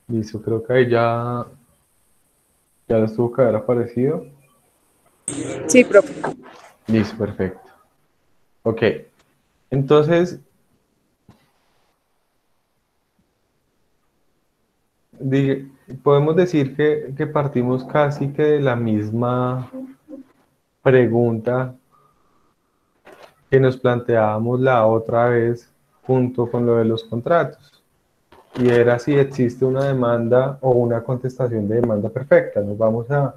Listo, creo que ahí ya les tuvo que haber aparecido. Sí, profe. Listo, perfecto. Ok, entonces podemos decir que partimos casi que de la misma pregunta que nos planteábamos la otra vez junto con lo de los contratos. Y era si existe una demanda o una contestación de demanda perfecta. Nos vamos a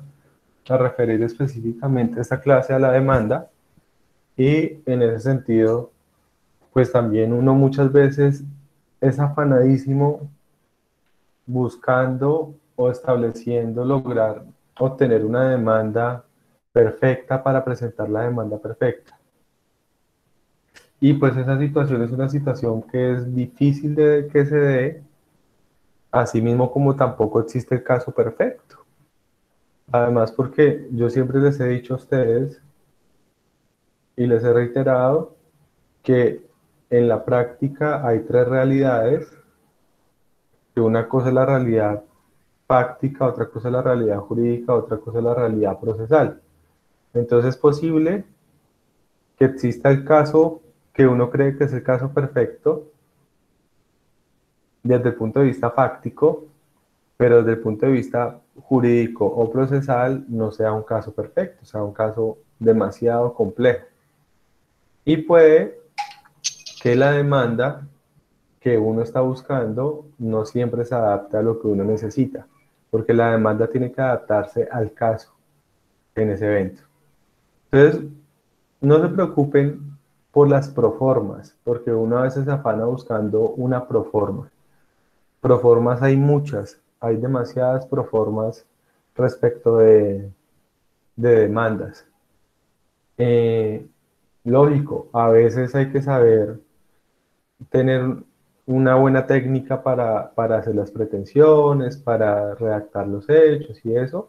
referir específicamente a esta clase a la demanda y en ese sentido, pues también uno muchas veces es afanadísimo buscando o estableciendo lograr obtener una demanda perfecta para presentar la demanda perfecta. Y pues esa situación es una situación que es difícil de que se dé, así mismo como tampoco existe el caso perfecto. Además, porque yo siempre les he dicho a ustedes y les he reiterado que en la práctica hay tres realidades, que una cosa es la realidad fáctica, otra cosa es la realidad jurídica, otra cosa es la realidad procesal. Entonces es posible que exista el caso que uno cree que es el caso perfecto desde el punto de vista fáctico, pero desde el punto de vista jurídico o procesal no sea un caso perfecto, sea un caso demasiado complejo. Y puede que la demanda que uno está buscando no siempre se adapte a lo que uno necesita, porque la demanda tiene que adaptarse al caso en ese evento. Entonces, no se preocupen por las proformas, porque uno a veces se afana buscando una proforma. Proformas hay muchas, hay demasiadas proformas respecto de demandas. Eh, Lógico, a veces hay que saber tener una buena técnica para hacer las pretensiones, para redactar los hechos y eso,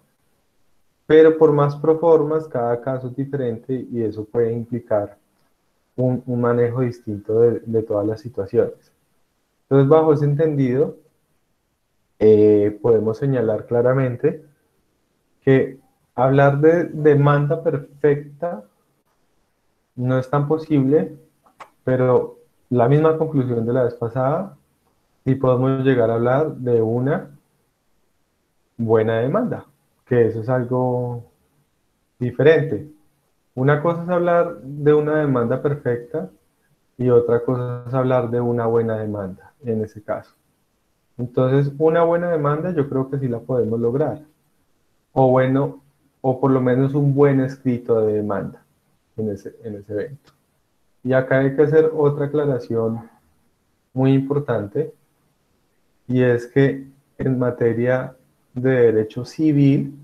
pero por más proformas, cada caso es diferente y eso puede implicar un manejo distinto de todas las situaciones. Entonces, bajo ese entendido, podemos señalar claramente que hablar de demanda perfecta no es tan posible, pero la misma conclusión de la vez pasada, sí podemos llegar a hablar de una buena demanda, que eso es algo diferente. Una cosa es hablar de una demanda perfecta y otra cosa es hablar de una buena demanda en ese caso. Entonces, una buena demanda yo creo que sí la podemos lograr. O bueno, o por lo menos un buen escrito de demanda en ese evento. Y acá hay que hacer otra aclaración muy importante, y es que en materia de derecho civil,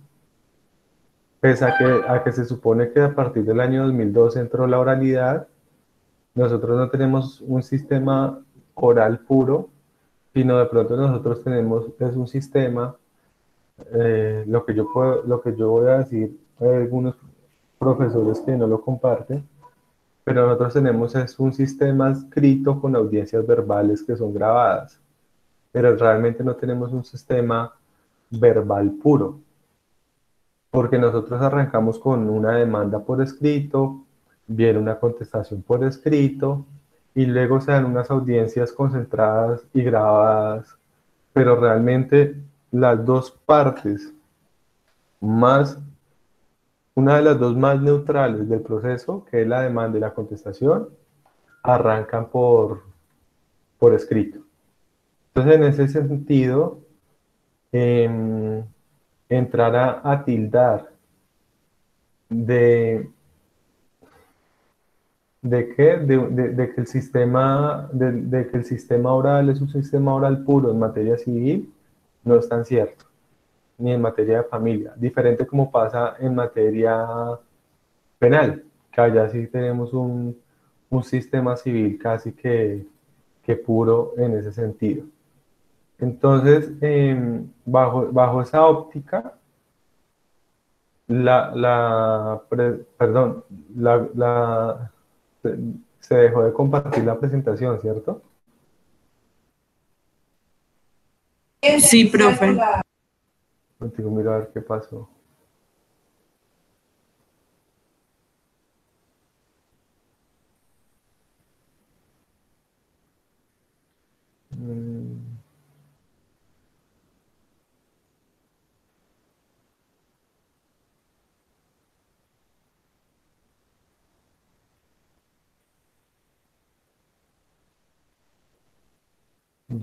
pese a que se supone que a partir del año 2012 entró la oralidad, nosotros no tenemos un sistema oral puro, sino de pronto nosotros tenemos es un sistema, lo que yo voy a decir, hay algunos profesores que no lo comparten, pero nosotros tenemos es un sistema escrito con audiencias verbales que son grabadas, pero realmente no tenemos un sistema verbal puro, porque nosotros arrancamos con una demanda por escrito, viene una contestación por escrito, y luego se dan unas audiencias concentradas y grabadas, pero realmente las dos partes más, una de las dos más neutrales del proceso, que es la demanda y la contestación, arrancan por escrito. Entonces, en ese sentido, eh, entrar a tildar de, ¿de qué? De que el sistema, de que el sistema oral es un sistema oral puro en materia civil, no es tan cierto, ni en materia de familia. Diferente como pasa en materia penal, que allá sí tenemos un sistema civil casi que puro en ese sentido. Entonces, bajo esa óptica, perdón, se se dejó de compartir la presentación, ¿cierto? Sí, profe. Contigo miro a ver qué pasó. Mm,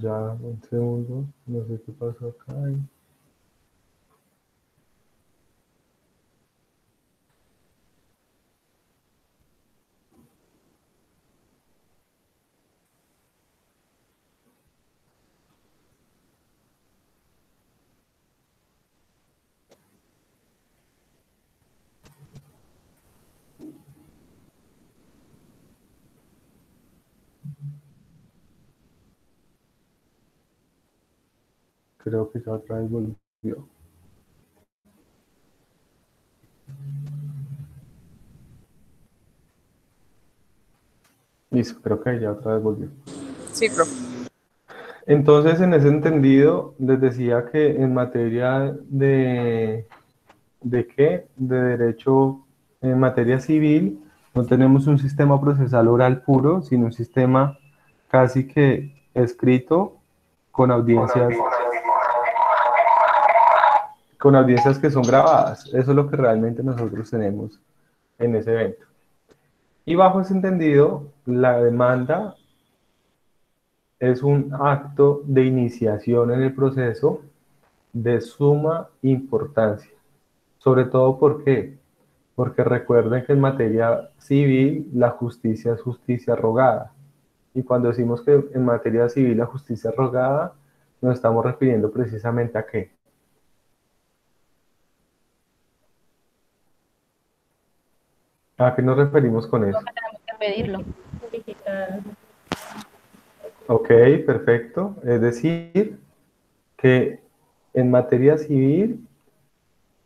Ya, un segundo. No sé qué pasó acá. Creo que ya otra vez volvió. Listo, creo que ya otra vez volvió. Sí, profe. Entonces, en ese entendido, les decía que en materia ¿de qué? De derecho en materia civil, no tenemos un sistema procesal oral puro, sino un sistema casi que escrito con audiencias, con audiencias que son grabadas. Eso es lo que realmente nosotros tenemos en ese evento. Y bajo ese entendido, la demanda es un acto de iniciación en el proceso de suma importancia. Sobre todo, ¿por qué? Porque recuerden que en materia civil la justicia es justicia rogada. Y cuando decimos que en materia civil la justicia es rogada, nos estamos refiriendo precisamente a qué. ¿A qué nos referimos con eso? Tenemos que pedirlo. Ok, perfecto. Es decir, que en materia civil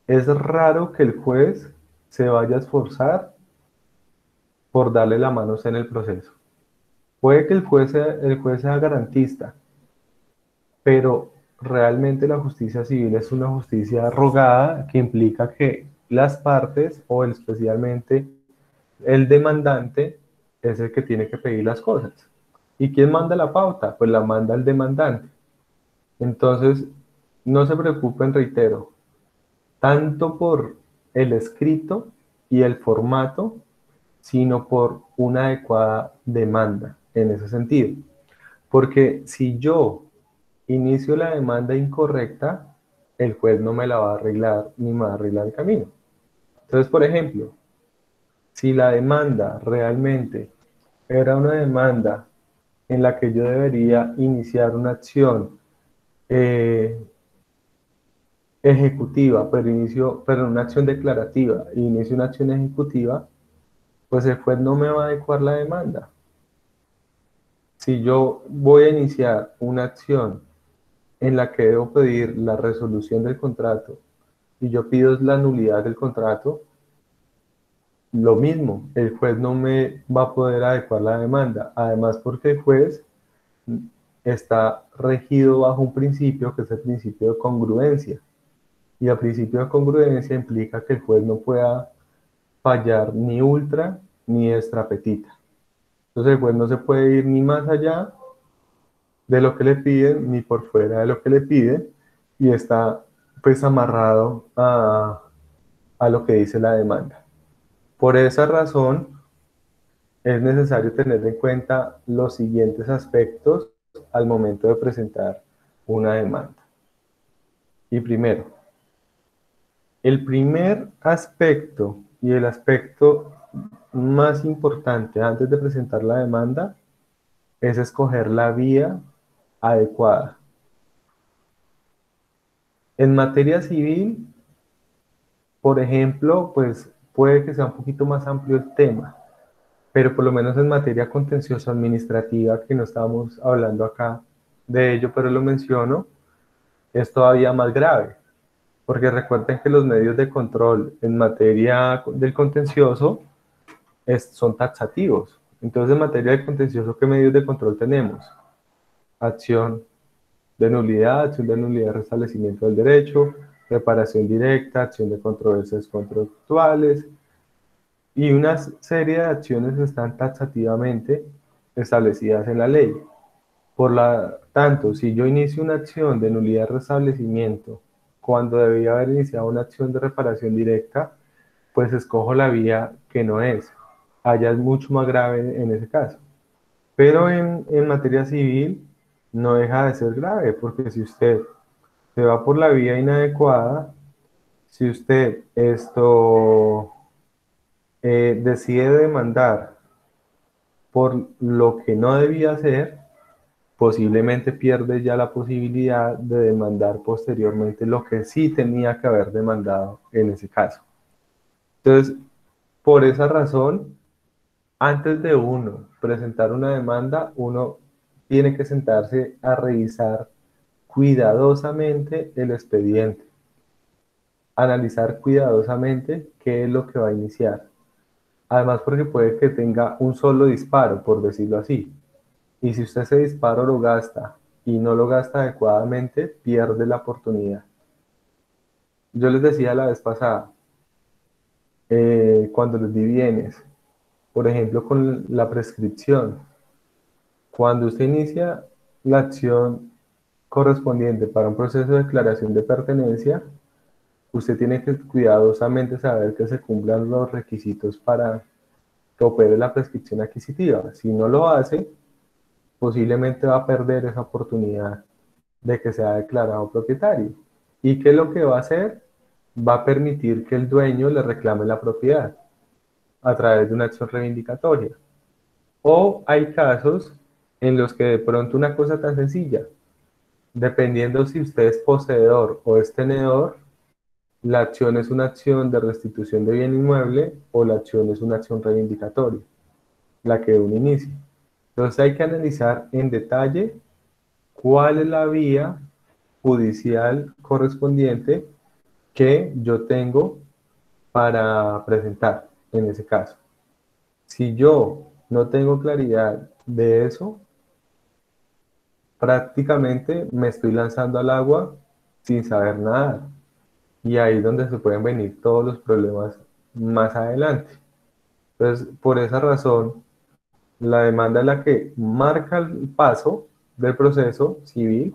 es raro que el juez se vaya a esforzar por darle la mano en el proceso. Puede que el juez sea garantista, pero realmente la justicia civil es una justicia rogada que implica que las partes, o especialmente el demandante, es el que tiene que pedir las cosas. ¿Y quién manda la pauta? Pues la manda el demandante. Entonces, no se preocupen, reitero, tanto por el escrito y el formato, sino por una adecuada demanda en ese sentido. Porque si yo inicio la demanda incorrecta, el juez no me la va a arreglar ni me va a arreglar el camino. Entonces, por ejemplo, si la demanda realmente era una demanda en la que yo debería iniciar una acción eh, ejecutiva, pero una acción declarativa, e inicio una acción ejecutiva, pues el juez no me va a adecuar la demanda. Si yo voy a iniciar una acción en la que debo pedir la resolución del contrato y yo pido la nulidad del contrato, lo mismo, el juez no me va a poder adecuar la demanda. Además, porque el juez está regido bajo un principio que es el principio de congruencia. Y el principio de congruencia implica que el juez no pueda fallar ni ultra ni extra petita. Entonces el juez no se puede ir ni más allá de lo que le piden, ni por fuera de lo que le piden, y está pues amarrado a lo que dice la demanda. Por esa razón, es necesario tener en cuenta los siguientes aspectos al momento de presentar una demanda. Y primero, el primer aspecto y el aspecto más importante antes de presentar la demanda es escoger la vía adecuada. En materia civil, por ejemplo, pues puede que sea un poquito más amplio el tema, pero por lo menos en materia contencioso administrativa, que no estamos hablando acá de ello, pero lo menciono, es todavía más grave, porque recuerden que los medios de control en materia del contencioso son taxativos. Entonces, en materia de contencioso, ¿qué medios de control tenemos? Acción acción de nulidad de restablecimiento del derecho, reparación directa, acción de controversias contractuales, y una serie de acciones están taxativamente establecidas en la ley. Por lo tanto, si yo inicio una acción de nulidad de restablecimiento cuando debía haber iniciado una acción de reparación directa, pues escojo la vía que no es. Allá es mucho más grave en ese caso. Pero en materia civil no deja de ser grave, porque si usted se va por la vía inadecuada, si usted decide demandar por lo que no debía hacer, posiblemente pierde ya la posibilidad de demandar posteriormente lo que sí tenía que haber demandado en ese caso. Entonces, por esa razón, antes de uno presentar una demanda, uno tiene que sentarse a revisar cuidadosamente el expediente, analizar cuidadosamente qué es lo que va a iniciar. Además, porque puede que tenga un solo disparo, por decirlo así. Y si usted ese disparo lo gasta y no lo gasta adecuadamente, pierde la oportunidad. Yo les decía la vez pasada, cuando les di bienes, por ejemplo, con la prescripción, cuando usted inicia la acción correspondiente para un proceso de declaración de pertenencia, usted tiene que cuidadosamente saber que se cumplan los requisitos para que opere la prescripción adquisitiva. Si no lo hace, posiblemente va a perder esa oportunidad de que sea declarado propietario. ¿Y qué es lo que va a hacer? Va a permitir que el dueño le reclame la propiedad a través de una acción reivindicatoria. O hay casos en los que de pronto una cosa tan sencilla, dependiendo si usted es poseedor o es tenedor, la acción es una acción de restitución de bien inmueble o la acción es una acción reivindicatoria, la que uno inicia. Entonces hay que analizar en detalle cuál es la vía judicial correspondiente que yo tengo para presentar en ese caso. Si yo no tengo claridad de eso, prácticamente me estoy lanzando al agua sin saber nada. Y ahí es donde se pueden venir todos los problemas más adelante. Entonces, por esa razón, la demanda es la que marca el paso del proceso civil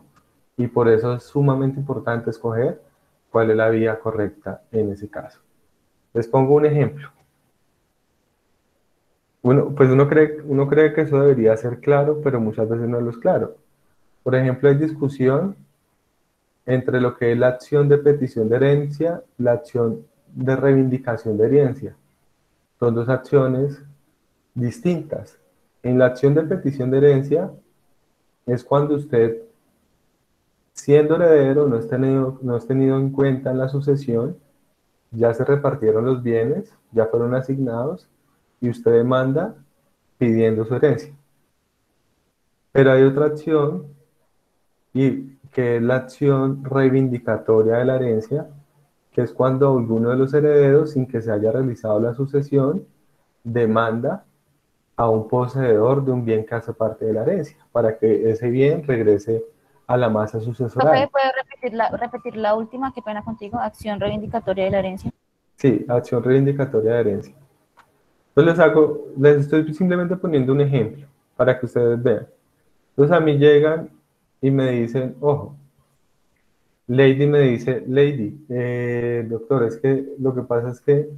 y por eso es sumamente importante escoger cuál es la vía correcta en ese caso. Les pongo un ejemplo. Pues uno cree que eso debería ser claro, pero muchas veces no lo es claro. Por ejemplo, hay discusión entre lo que es la acción de petición de herencia, la acción de reivindicación de herencia. Son dos acciones distintas. En la acción de petición de herencia es cuando usted, siendo heredero, no es tenido en cuenta en la sucesión, ya se repartieron los bienes, ya fueron asignados y usted demanda pidiendo su herencia. Pero hay otra acción y que es la acción reivindicatoria de la herencia, que es cuando alguno de los herederos, sin que se haya realizado la sucesión, demanda a un poseedor de un bien que hace parte de la herencia, para que ese bien regrese a la masa sucesoral. Profe, ¿puede repetir la última? Qué pena contigo. Acción reivindicatoria de la herencia. Sí, acción reivindicatoria de herencia. Entonces les estoy simplemente poniendo un ejemplo para que ustedes vean. Entonces a mí llegan y me dicen, ojo, Lady me dice, Lady, doctor, es que lo que pasa es que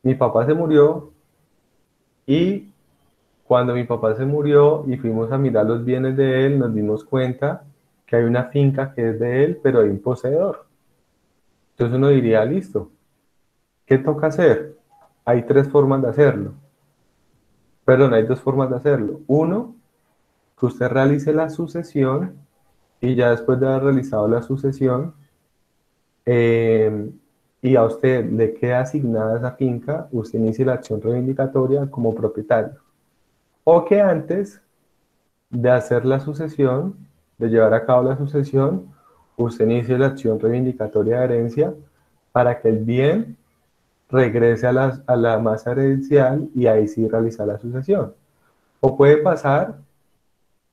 mi papá se murió y cuando mi papá se murió y fuimos a mirar los bienes de él, nos dimos cuenta que hay una finca que es de él, pero hay un poseedor. Entonces uno diría, listo, ¿qué toca hacer? Hay tres formas de hacerlo. Perdón, hay dos formas de hacerlo. Uno, que usted realice la sucesión y ya después de haber realizado la sucesión eh, y a usted le queda asignada esa finca, usted inicie la acción reivindicatoria como propietario. O que antes de hacer la sucesión, de llevar a cabo la sucesión, usted inicie la acción reivindicatoria de herencia para que el bien regrese a la masa herencial y ahí sí realizar la sucesión. O puede pasar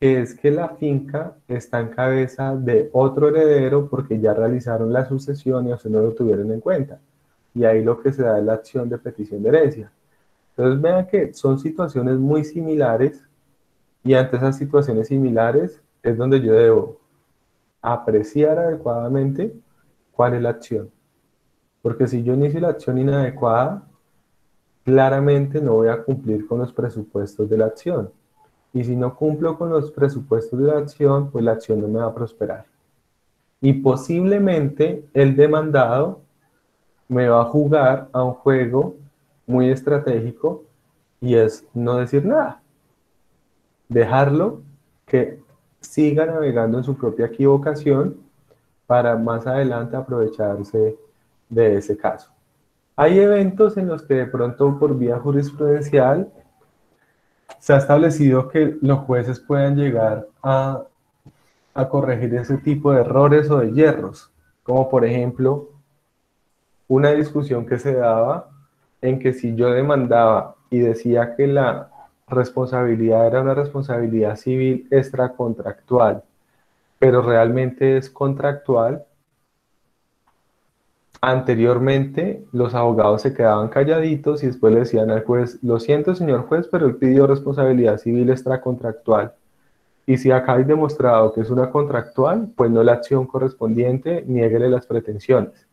que es que la finca está en cabeza de otro heredero porque ya realizaron la sucesión y a usted no lo tuvieron en cuenta. Y ahí lo que se da es la acción de petición de herencia. Entonces vean que son situaciones muy similares y ante esas situaciones similares es donde yo debo apreciar adecuadamente cuál es la acción. Porque si yo inicio la acción inadecuada, claramente no voy a cumplir con los presupuestos de la acción. Y si no cumplo con los presupuestos de la acción, pues la acción no me va a prosperar. Y posiblemente el demandado me va a jugar a un juego muy estratégico y es no decir nada. Dejarlo que siga navegando en su propia equivocación para más adelante aprovecharse de ese caso. Hay eventos en los que de pronto por vía jurisprudencial se ha establecido que los jueces puedan llegar a corregir ese tipo de errores o de hierros, como por ejemplo una discusión que se daba en que si yo demandaba y decía que la responsabilidad era una responsabilidad civil extracontractual, pero realmente es contractual, anteriormente los abogados se quedaban calladitos y después le decían al juez, lo siento señor juez, pero él pidió responsabilidad civil extracontractual. Y si acá hay demostrado que es una contractual, pues no la acción correspondiente, niéguele las pretensiones.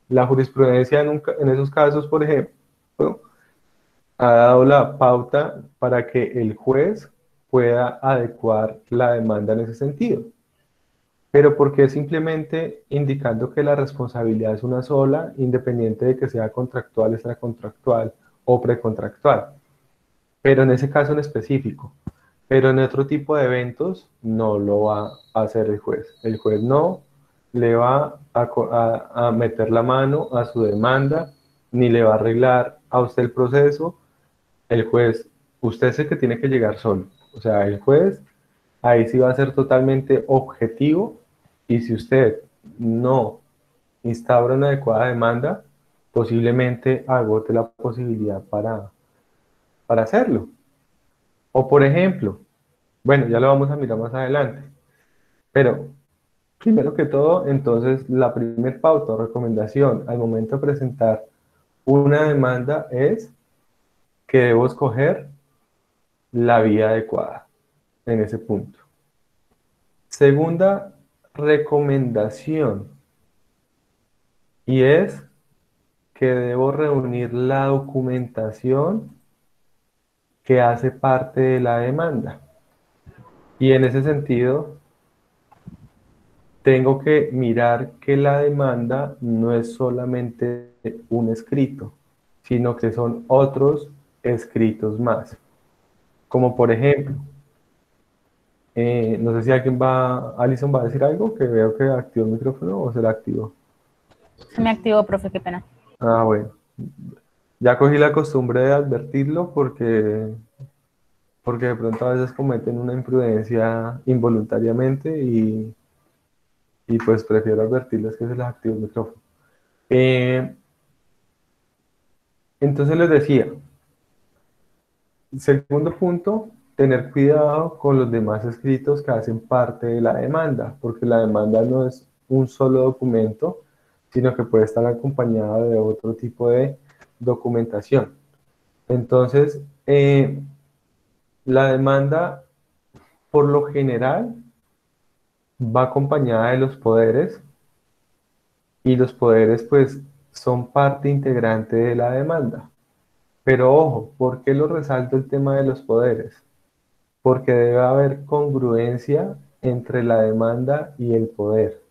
La jurisprudencia en esos casos, por ejemplo, ha dado la pauta para que el juez pueda adecuar la demanda en ese sentido. Pero porque simplemente indicando que la responsabilidad es una sola, independiente de que sea contractual, extracontractual o precontractual. Pero en ese caso en específico. Pero en otro tipo de eventos no lo va a hacer el juez. El juez no le va a meter la mano a su demanda, ni le va a arreglar a usted el proceso. El juez, usted es el que tiene que llegar solo. O sea, el juez ahí sí va a ser totalmente objetivo y si usted no instaura una adecuada demanda, posiblemente agote la posibilidad para hacerlo. O por ejemplo, bueno, ya lo vamos a mirar más adelante, pero primero que todo, entonces la primer pauta o recomendación al momento de presentar una demanda es que debo escoger la vía adecuada en ese punto. Segunda recomendación, y es que debo reunir la documentación que hace parte de la demanda. Y en ese sentido, tengo que mirar que la demanda no es solamente un escrito, sino que son otros escritos más. Como por ejemplo, no sé si Alison va a decir algo, que veo que activó el micrófono o se la activó. Se me activó, profe, qué pena. Ah, bueno. Ya cogí la costumbre de advertirlo porque de pronto a veces cometen una imprudencia involuntariamente y pues prefiero advertirles que se les active el micrófono. Eh, entonces les decía, segundo punto, tener cuidado con los demás escritos que hacen parte de la demanda, porque la demanda no es un solo documento, sino que puede estar acompañada de otro tipo de documentación. Entonces, la demanda, por lo general, va acompañada de los poderes y los poderes, pues, son parte integrante de la demanda. Pero ojo, ¿por qué lo resalto el tema de los poderes? Porque debe haber congruencia entre la demanda y el poder.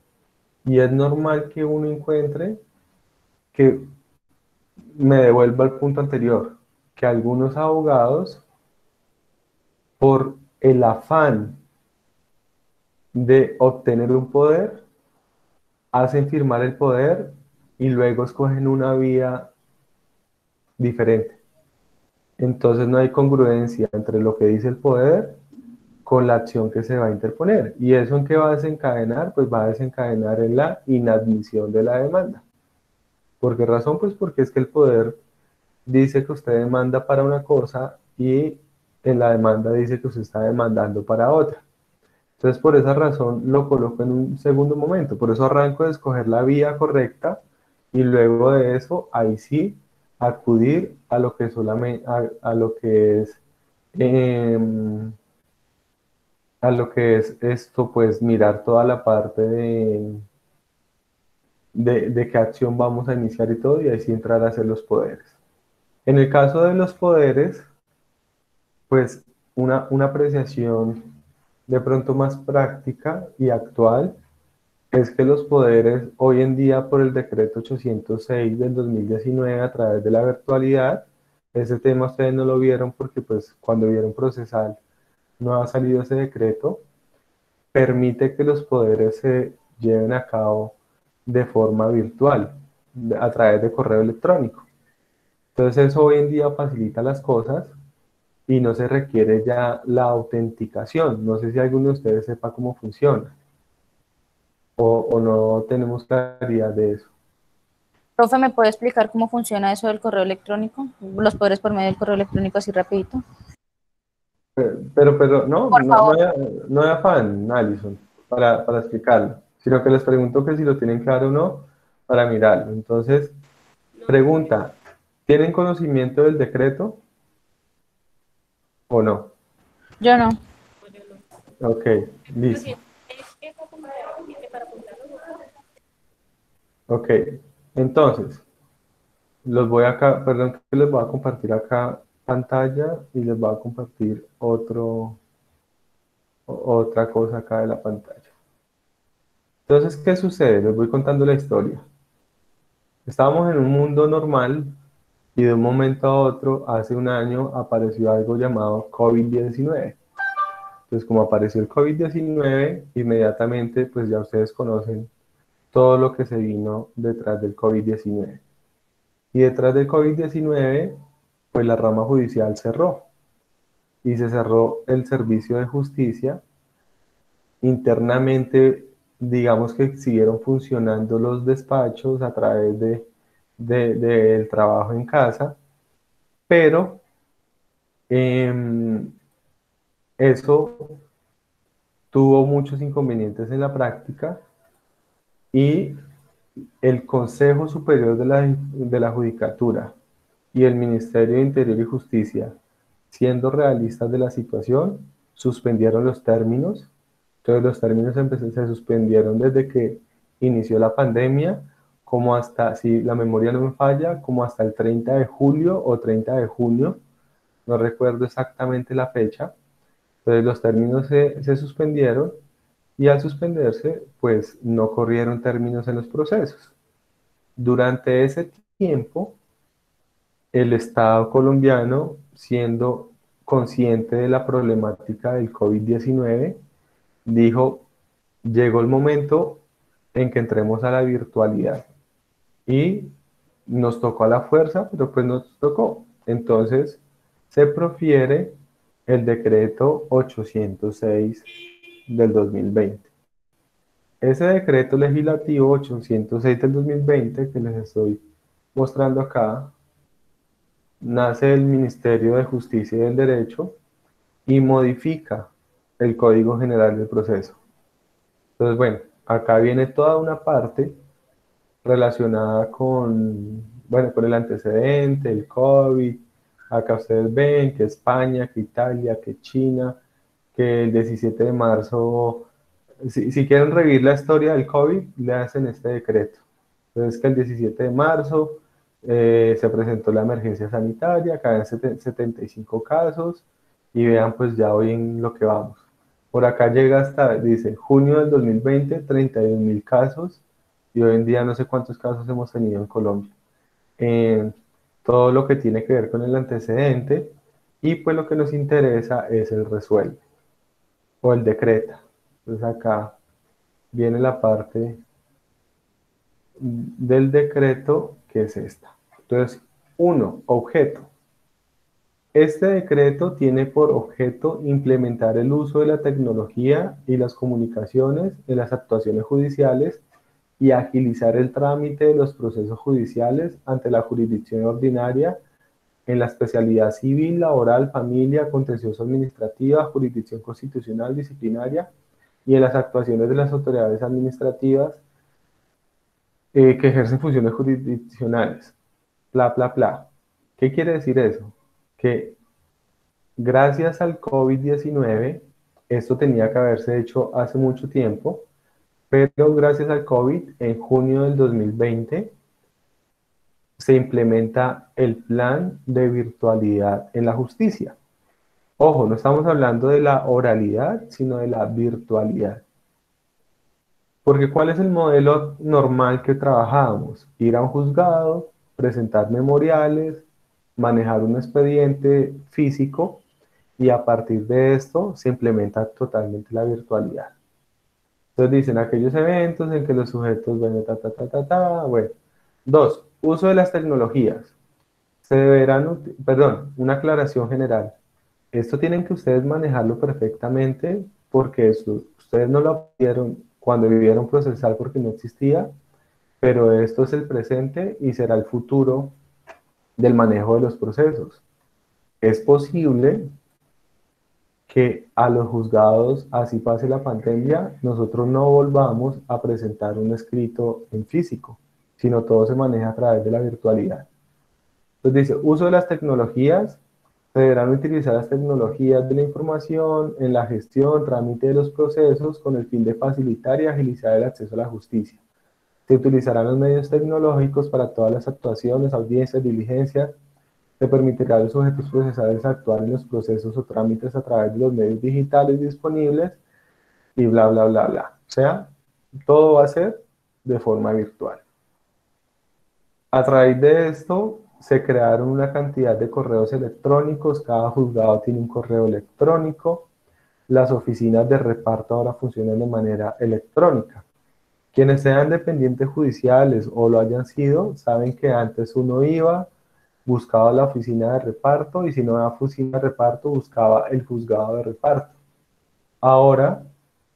Y es normal que uno encuentre que me devuelva al punto anterior, que algunos abogados, por el afán de obtener un poder, hacen firmar el poder y luego escogen una vía diferente. Entonces no hay congruencia entre lo que dice el poder con la acción que se va a interponer. ¿Y eso en qué va a desencadenar? Pues va a desencadenar en la inadmisión de la demanda. ¿Por qué razón? Pues porque es que el poder dice que usted demanda para una cosa y en la demanda dice que usted está demandando para otra. Entonces, por esa razón lo coloco en un segundo momento. Por eso arranco de escoger la vía correcta y luego de eso, ahí sí, acudir a lo que solamente, a lo que es, em, a lo que es esto, pues mirar toda la parte de qué acción vamos a iniciar y todo, y ahí sí entrar a hacer los poderes. En el caso de los poderes, pues una apreciación de pronto más práctica y actual es que los poderes hoy en día por el decreto 806 del 2019 a través de la virtualidad, ese tema ustedes no lo vieron porque pues cuando vieron procesal no ha salido ese decreto, permite que los poderes se lleven a cabo de forma virtual, a través de correo electrónico. Entonces eso hoy en día facilita las cosas y no se requiere ya la autenticación. No sé si alguno de ustedes sepa cómo funciona o no tenemos claridad de eso. Profe, ¿me puede explicar cómo funciona eso del correo electrónico? Los poderes por medio del correo electrónico así rapidito. Pero no, Por favor. no hay afán, Alison, para explicarlo, sino que les pregunto que si lo tienen claro o no para mirarlo. Entonces, pregunta, ¿tienen conocimiento del decreto o no? Yo no. Ok, listo. Ok, entonces, los voy acá, perdón que les voy a compartir acá pantalla y les voy a compartir otra cosa acá de la pantalla. Entonces, ¿qué sucede? Les voy contando la historia. Estábamos en un mundo normal y de un momento a otro, hace un año, apareció algo llamado COVID-19. Entonces, como apareció el COVID-19, inmediatamente, pues ya ustedes conocen todo lo que se vino detrás del COVID-19. Y detrás del COVID-19, pues la rama judicial cerró y se cerró el servicio de justicia. Internamente, digamos que siguieron funcionando los despachos a través del trabajo en casa, pero eso tuvo muchos inconvenientes en la práctica y el Consejo Superior de la Judicatura y el Ministerio de Interior y Justicia, siendo realistas de la situación, suspendieron los términos. Entonces los términos se suspendieron desde que inició la pandemia, como hasta, si la memoria no me falla, como hasta el 30 de julio o 30 de junio, no recuerdo exactamente la fecha. Entonces los términos se suspendieron y al suspenderse, pues no corrieron términos en los procesos. Durante ese tiempo, el Estado colombiano, siendo consciente de la problemática del COVID-19, dijo, llegó el momento en que entremos a la virtualidad. Y nos tocó a la fuerza, pero pues nos tocó. Entonces, se profiere el decreto 806 del 2020. Ese decreto legislativo 806 del 2020 que les estoy mostrando acá, nace del Ministerio de Justicia y del Derecho y modifica el Código General del Proceso. Entonces, bueno, acá viene toda una parte relacionada con, bueno, con el antecedente, el COVID. Acá ustedes ven que España, que Italia, que China, que el 17 de marzo, si quieren revivir la historia del COVID, le hacen este decreto. Entonces, que el 17 de marzo se presentó la emergencia sanitaria, acá en 75 casos, y vean pues ya hoy en lo que vamos. Por acá llega hasta, dice, junio del 2020, 31.000 casos, y hoy en día no sé cuántos casos hemos tenido en Colombia. Eh, Todo lo que tiene que ver con el antecedente, y pues lo que nos interesa es el resuelve o el decreta. Entonces acá viene la parte del decreto que es esta. Entonces, uno, objeto. Este decreto tiene por objeto implementar el uso de la tecnología y las comunicaciones en las actuaciones judiciales y agilizar el trámite de los procesos judiciales ante la jurisdicción ordinaria en la especialidad civil, laboral, familia, contencioso administrativa, jurisdicción constitucional, disciplinaria y en las actuaciones de las autoridades administrativas que ejercen funciones jurisdiccionales. Bla, bla, bla. ¿Qué quiere decir eso? Que gracias al COVID-19, esto tenía que haberse hecho hace mucho tiempo, pero gracias al COVID, en junio del 2020, se implementa el plan de virtualidad en la justicia. Ojo, no estamos hablando de la oralidad, sino de la virtualidad. Porque ¿cuál es el modelo normal que trabajábamos? Ir a un juzgado, presentar memoriales, manejar un expediente físico y a partir de esto se implementa totalmente la virtualidad. Entonces dicen aquellos eventos en que los sujetos, bueno, bueno. Dos, uso de las tecnologías. Se deberán, perdón, una aclaración general. Esto tienen que ustedes manejarlo perfectamente porque eso, ustedes no lo vieron cuando vivieron procesal porque no existía, pero esto es el presente y será el futuro del manejo de los procesos. Es posible que a los juzgados, así pase la pandemia, nosotros no volvamos a presentar un escrito en físico, sino todo se maneja a través de la virtualidad. Entonces dice, uso de las tecnologías, se deberán utilizar las tecnologías de la información en la gestión, trámite de los procesos con el fin de facilitar y agilizar el acceso a la justicia. Se utilizarán los medios tecnológicos para todas las actuaciones, audiencias, diligencias. Se permitirá a los sujetos procesales actuar en los procesos o trámites a través de los medios digitales disponibles y bla, bla, bla, bla. O sea, todo va a ser de forma virtual. A través de esto se crearon una cantidad de correos electrónicos, cada juzgado tiene un correo electrónico, las oficinas de reparto ahora funcionan de manera electrónica. Quienes sean dependientes judiciales o lo hayan sido, saben que antes uno iba, buscaba la oficina de reparto y si no era oficina de reparto, buscaba el juzgado de reparto. Ahora,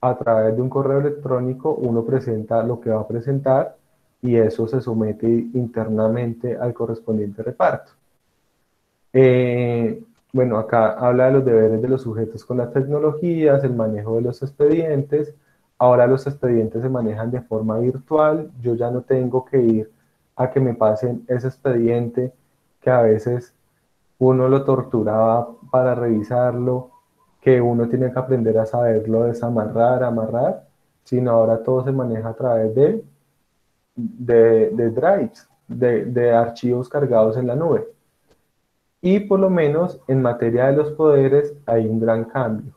a través de un correo electrónico, uno presenta lo que va a presentar y eso se somete internamente al correspondiente reparto. Bueno, acá habla de los deberes de los sujetos con las tecnologías, el manejo de los expedientes. Ahora los expedientes se manejan de forma virtual. Yo ya no tengo que ir a que me pasen ese expediente que a veces uno lo torturaba para revisarlo, que uno tiene que aprender a saberlo desamarrar, amarrar, sino ahora todo se maneja a través de drives, de archivos cargados en la nube. Y por lo menos en materia de los poderes hay un gran cambio,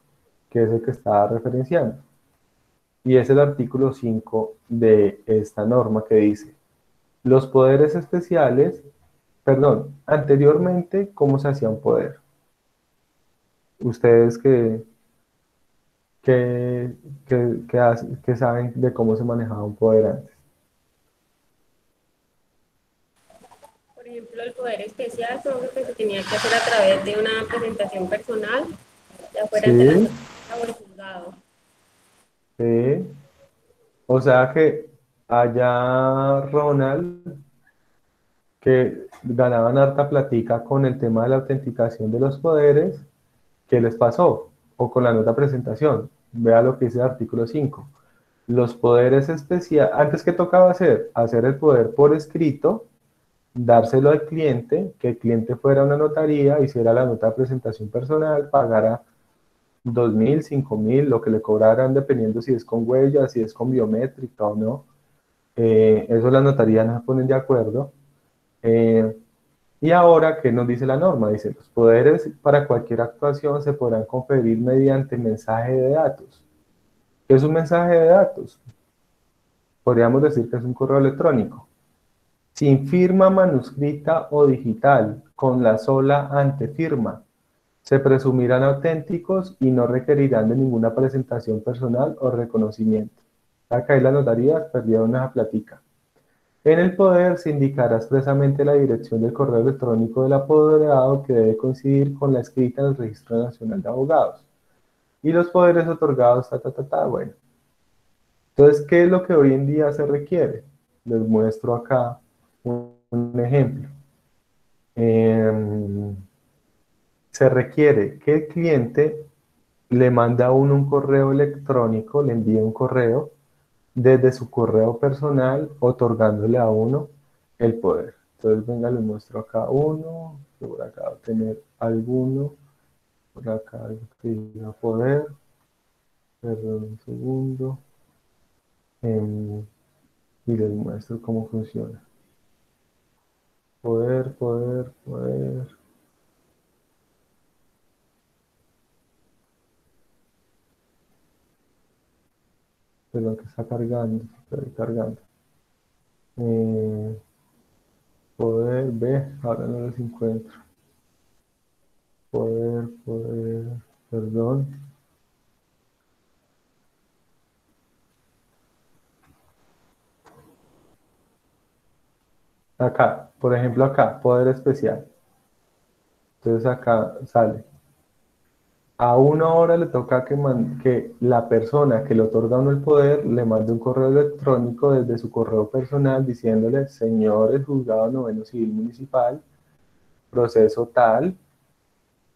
que es el que estaba referenciando. Y es el artículo 5 de esta norma que dice, los poderes especiales, perdón, anteriormente, ¿cómo se hacía un poder? Ustedes que saben de cómo se manejaba un poder antes. Por ejemplo, el poder especial fue algo que se tenía que hacer a través de una presentación personal, ya fuera ante la Sí, sociedad o el juzgado. sí. O sea que allá Ronald, que ganaban harta platica con el tema de la autenticación de los poderes, ¿qué les pasó? O con la nota presentación. Vea lo que dice el artículo 5. Los poderes especiales, antes que tocaba hacer, hacer el poder por escrito, dárselo al cliente, que el cliente fuera a una notaría, hiciera la nota de presentación personal, pagara 2.000, 5.000, lo que le cobraran dependiendo si es con huella, si es con biométrica o no. Eso las notarías no se ponen de acuerdo. Eh, y ahora, ¿qué nos dice la norma? Dice, los poderes para cualquier actuación se podrán conferir mediante mensaje de datos. ¿Qué es un mensaje de datos? Podríamos decir que es un correo electrónico. Sin firma manuscrita o digital, con la sola antefirma, se presumirán auténticos y no requerirán de ninguna presentación personal o reconocimiento. Acá en las notarías perdieron una plática. En el poder se indicará expresamente la dirección del correo electrónico del apoderado que debe coincidir con la escrita en el Registro Nacional de Abogados. Y los poderes otorgados, bueno. Entonces, ¿qué es lo que hoy en día se requiere? Les muestro acá un ejemplo. Em, Se requiere que el cliente le mande a uno un correo electrónico, le envíe un correo desde su correo personal, otorgándole a uno el poder. Entonces, venga, les muestro acá uno, yo por acá voy a tener alguno, por acá algo que diga poder, perdón un segundo, em, y les muestro cómo funciona. Poder, poder, poder. Perdón, que está cargando, estoy cargando. Eh, Poder, ve, ahora no los encuentro. Poder, poder, perdón. Acá, por ejemplo, acá, poder especial. Entonces acá sale. A una hora le toca que la persona que le otorga a uno el poder le mande un correo electrónico desde su correo personal diciéndole, señores juzgado noveno civil municipal, proceso tal,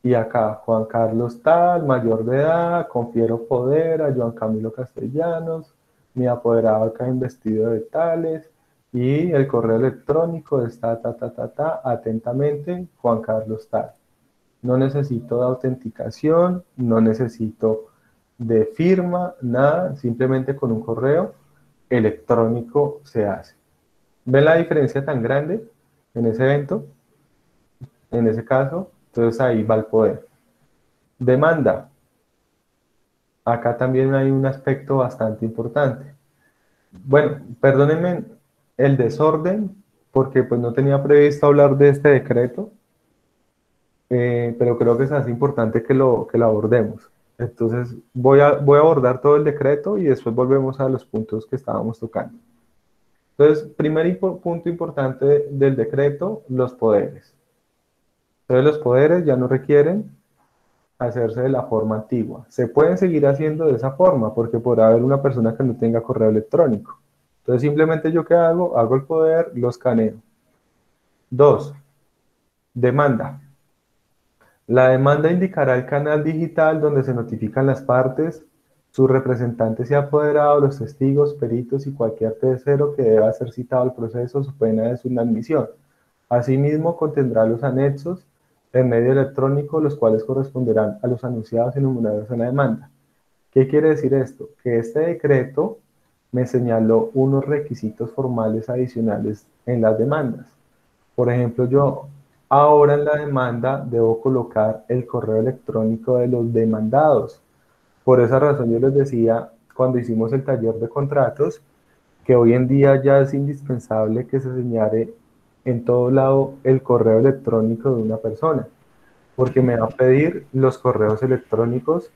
y acá Juan Carlos tal, mayor de edad, confiero poder a Joan Camilo Castellanos, mi apoderado acá investido de tales, y el correo electrónico está atentamente Juan Carlos tal. No necesito de autenticación, no necesito de firma, nada, simplemente con un correo electrónico se hace. ¿Ven la diferencia tan grande en ese evento? En ese caso, entonces ahí va el poder. Demanda. Acá también hay un aspecto bastante importante. Bueno, perdónenme el desorden, porque pues no tenía previsto hablar de este decreto, pero creo que es importante que lo abordemos. Entonces, voy a abordar todo el decreto y después volvemos a los puntos que estábamos tocando. Entonces, punto importante del decreto, los poderes. Entonces, los poderes ya no requieren hacerse de la forma antigua. Se pueden seguir haciendo de esa forma, porque podrá haber una persona que no tenga correo electrónico. Entonces, simplemente yo qué hago, hago el poder, lo escaneo. Dos, demanda. La demanda indicará el canal digital donde se notifican las partes, sus representantes y apoderados, los testigos, peritos y cualquier tercero que deba ser citado al proceso su pena de su inadmisión. Asimismo, contendrá los anexos en medio electrónico, los cuales corresponderán a los anunciados y enumerados en la demanda. ¿Qué quiere decir esto? Que este decreto me señaló unos requisitos formales adicionales en las demandas. Por ejemplo, yo ahora en la demanda debo colocar el correo electrónico de los demandados. Por esa razón yo les decía cuando hicimos el taller de contratos que hoy en día ya es indispensable que se señale en todo lado el correo electrónico de una persona, porque me va a pedir los correos electrónicos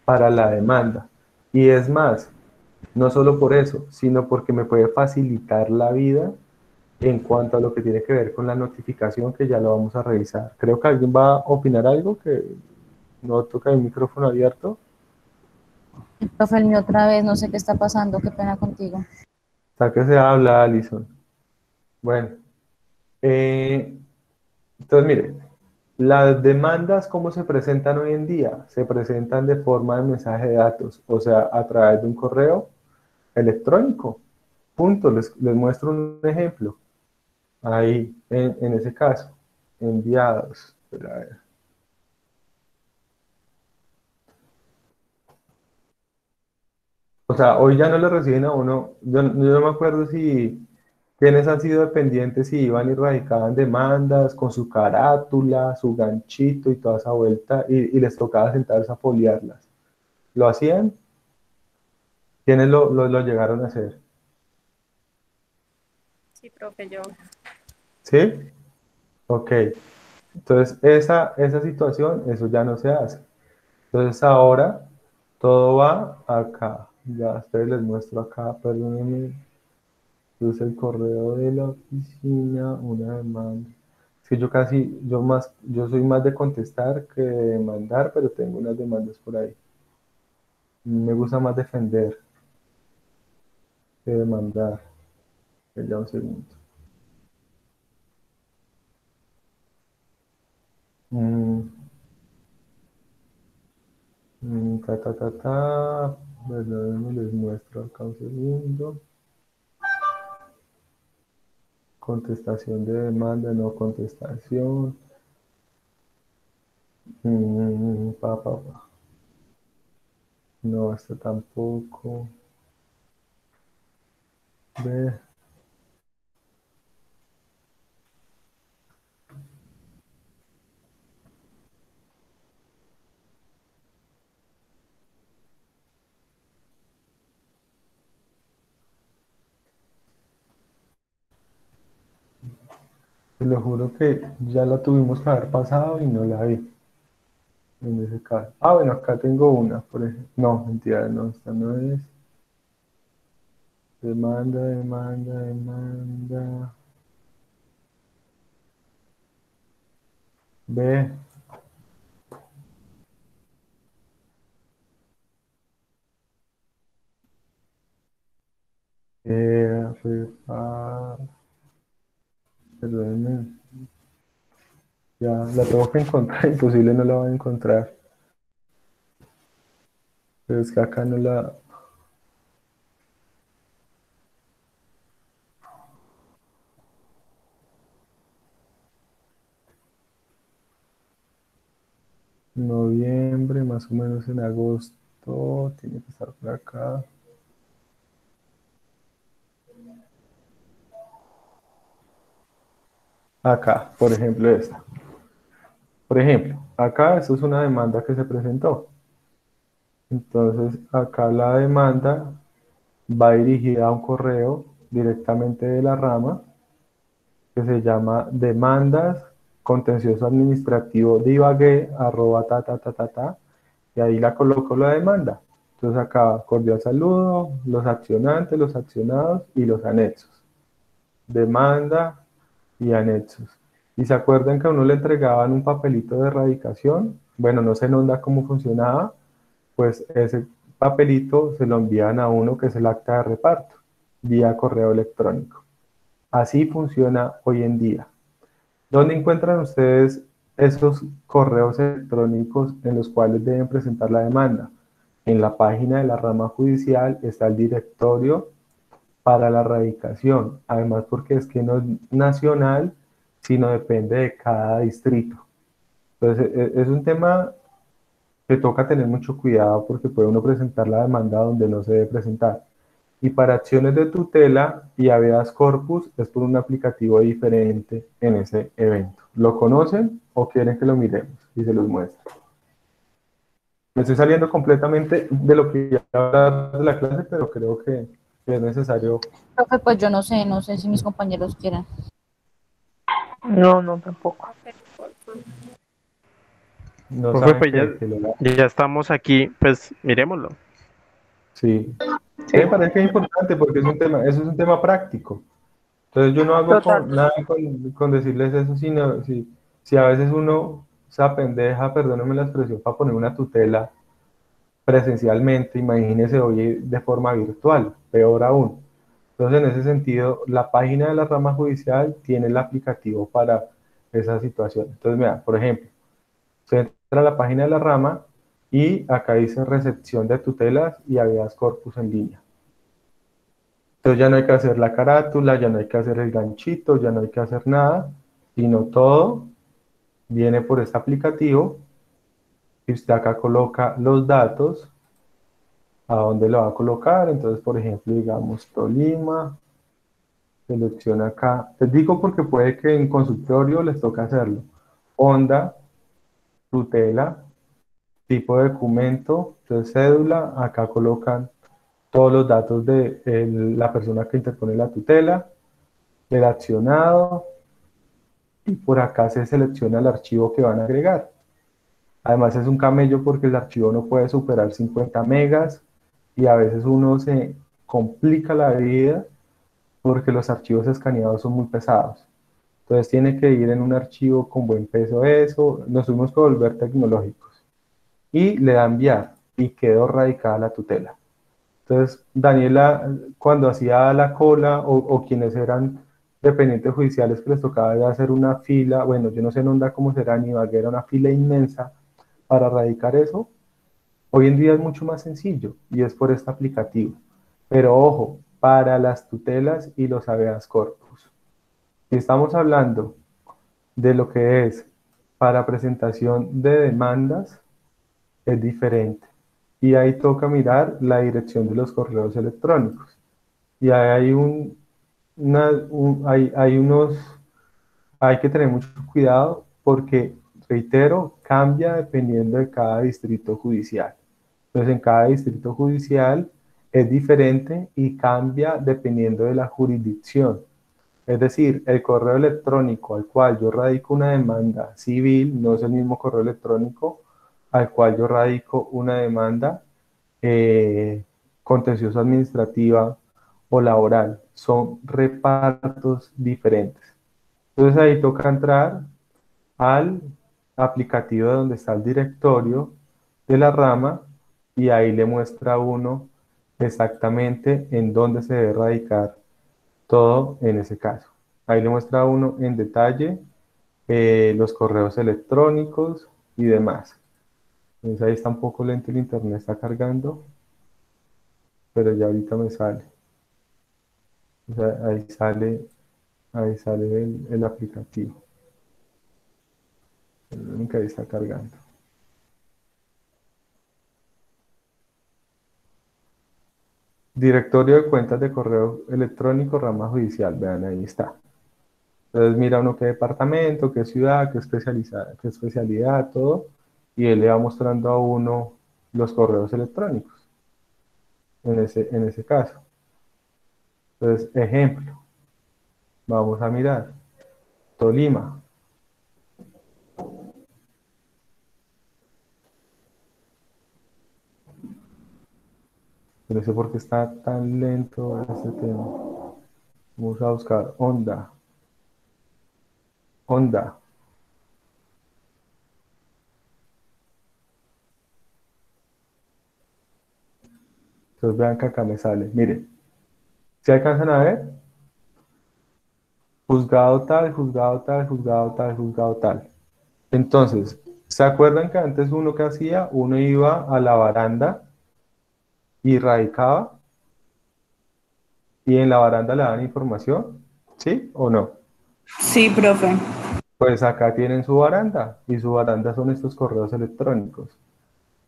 para la demanda. Y es más, no solo por eso, sino porque me puede facilitar la vida en cuanto a lo que tiene que ver con la notificación, que ya lo vamos a revisar. Creo que alguien va a opinar algo, que no toca el micrófono abierto. Profe, el mío otra vez, no sé qué está pasando, qué pena contigo. Hasta que se habla, Alison. Bueno, eh, entonces mire, las demandas, ¿cómo se presentan hoy en día? Se presentan de forma de mensaje de datos, o sea, a través de un correo electrónico. Punto, les muestro un ejemplo. Ahí, en ese caso, enviados. Espera, a ver. O sea, hoy ya no le reciben a uno, yo no me acuerdo si quienes han sido dependientes, si iban y radicaban demandas con su carátula, su ganchito y toda esa vuelta, y les tocaba sentarse a foliarlas. ¿Lo hacían? ¿Quiénes lo llegaron a hacer? Sí, profe, yo. ¿Sí? Ok. Entonces, esa situación, eso ya no se hace. Entonces, ahora todo va acá. Ya, ustedes les muestro acá, perdónenme. Entonces, el correo de la oficina, una demanda. Es que yo soy más de contestar que de demandar, pero tengo unas demandas por ahí. Me gusta más defender que demandar. Ya un segundo. Mm, ta, ta, ta, ta. Bueno, les muestro acá un segundo. Contestación de demanda, no contestación. Pa. No, esta tampoco. Ve. Te lo juro que ya la tuvimos que haber pasado y no la vi en ese caso. Ah, bueno, acá tengo una, por ejemplo. No, mentira, no, esta no es. Demanda. Ve. Perdónenme, ya la tengo que encontrar, imposible no la voy a encontrar. Pero es que acá no la. Noviembre, más o menos en agosto, tiene que estar por acá. Acá, por ejemplo, esta. Por ejemplo, acá esto es una demanda que se presentó. Entonces, acá la demanda va dirigida a un correo directamente de la rama que se llama demandas contencioso administrativo divague arroba ta, y ahí la coloco la demanda. Entonces acá cordial saludo, los accionantes, los accionados y los anexos. Demanda y anexos. Y se acuerdan que a uno le entregaban un papelito de erradicación. Bueno, no sé en onda cómo funcionaba, pues ese papelito se lo envían a uno que es el acta de reparto, vía correo electrónico. Así funciona hoy en día. ¿Dónde encuentran ustedes esos correos electrónicos en los cuales deben presentar la demanda? En la página de la rama judicial está el directorio para la radicación, además porque es que no es nacional, sino depende de cada distrito. Entonces, es un tema que toca tener mucho cuidado porque puede uno presentar la demanda donde no se debe presentar. Y para acciones de tutela y habeas corpus es por un aplicativo diferente en ese evento. ¿Lo conocen o quieren que lo miremos y se los muestre? Me estoy saliendo completamente de lo que ya hablar de la clase, pero creo que es necesario. Profe, pues yo no sé si mis compañeros quieren. No, no, tampoco. Ok, por favor. No Profe, saben pues ya, que lo haga. ya estamos aquí, pues miremoslo. Sí. Sí, Me parece que es importante porque es un tema, eso es un tema práctico. Entonces yo no hago total. nada con decirles eso, sino si a veces uno se apendeja, perdónenme la expresión, para poner una tutela presencialmente, imagínese hoy de forma virtual, peor aún. Entonces, en ese sentido, la página de la rama judicial tiene el aplicativo para esa situación. Entonces, mira, por ejemplo, se entra a la página de la rama y acá dice recepción de tutelas y habeas corpus en línea. Entonces ya no hay que hacer la carátula, ya no hay que hacer el ganchito, ya no hay que hacer nada, sino todo viene por este aplicativo y usted acá coloca los datos a dónde lo va a colocar. Entonces, por ejemplo, digamos Tolima, selecciona acá. Les digo porque puede que en consultorio les toque hacerlo. Honda, tutela, tipo de documento, entonces cédula, acá colocan todos los datos de la persona que interpone la tutela, el accionado, y por acá se selecciona el archivo que van a agregar. Además es un camello porque el archivo no puede superar 50 megas y a veces uno se complica la vida porque los archivos escaneados son muy pesados. Entonces tiene que ir en un archivo con buen peso eso, nos tuvimos que volver tecnológicos. Y le da enviar y quedó radicada la tutela. Entonces Daniela, cuando hacía la cola o quienes eran dependientes judiciales que les tocaba ya hacer una fila, bueno, yo no sé en Honda cómo será, en Ibagué era una fila inmensa para radicar eso. Hoy en día es mucho más sencillo y es por este aplicativo. Pero ojo, para las tutelas y los habeas corpus. Si estamos hablando de lo que es para presentación de demandas, es diferente. Y ahí toca mirar la dirección de los correos electrónicos. Y ahí hay unos, hay que tener mucho cuidado porque, reitero, cambia dependiendo de cada distrito judicial. Entonces, en cada distrito judicial es diferente y cambia dependiendo de la jurisdicción. Es decir, el correo electrónico al cual yo radico una demanda civil no es el mismo correo electrónico al cual yo radico una demanda contencioso administrativa o laboral. Son repartos diferentes. Entonces ahí toca entrar al aplicativo donde está el directorio de la rama y ahí le muestra a uno exactamente en dónde se debe radicar todo en ese caso. Ahí le muestra a uno en detalle los correos electrónicos y demás. Entonces ahí está un poco lento el internet, está cargando, pero ya ahorita me sale. O sea, ahí sale el aplicativo. El link ahí está cargando. Directorio de cuentas de correo electrónico, rama judicial. Vean, ahí está. Entonces mira uno qué departamento, qué ciudad, qué especialidad, todo. Y él le va mostrando a uno los correos electrónicos en ese caso. Entonces, ejemplo. Vamos a mirar. Tolima. No sé por qué está tan lento este tema. Vamos a buscar Honda. Honda. Entonces vean que acá me sale. Miren. ¿Se alcanzan a ver? Juzgado tal, juzgado tal, juzgado tal, juzgado tal. Entonces, ¿se acuerdan que antes uno que hacía? Uno iba a la baranda y radicaba y en la baranda le daban información, ¿sí o no? Sí, profe. Pues acá tienen su baranda y su baranda son estos correos electrónicos.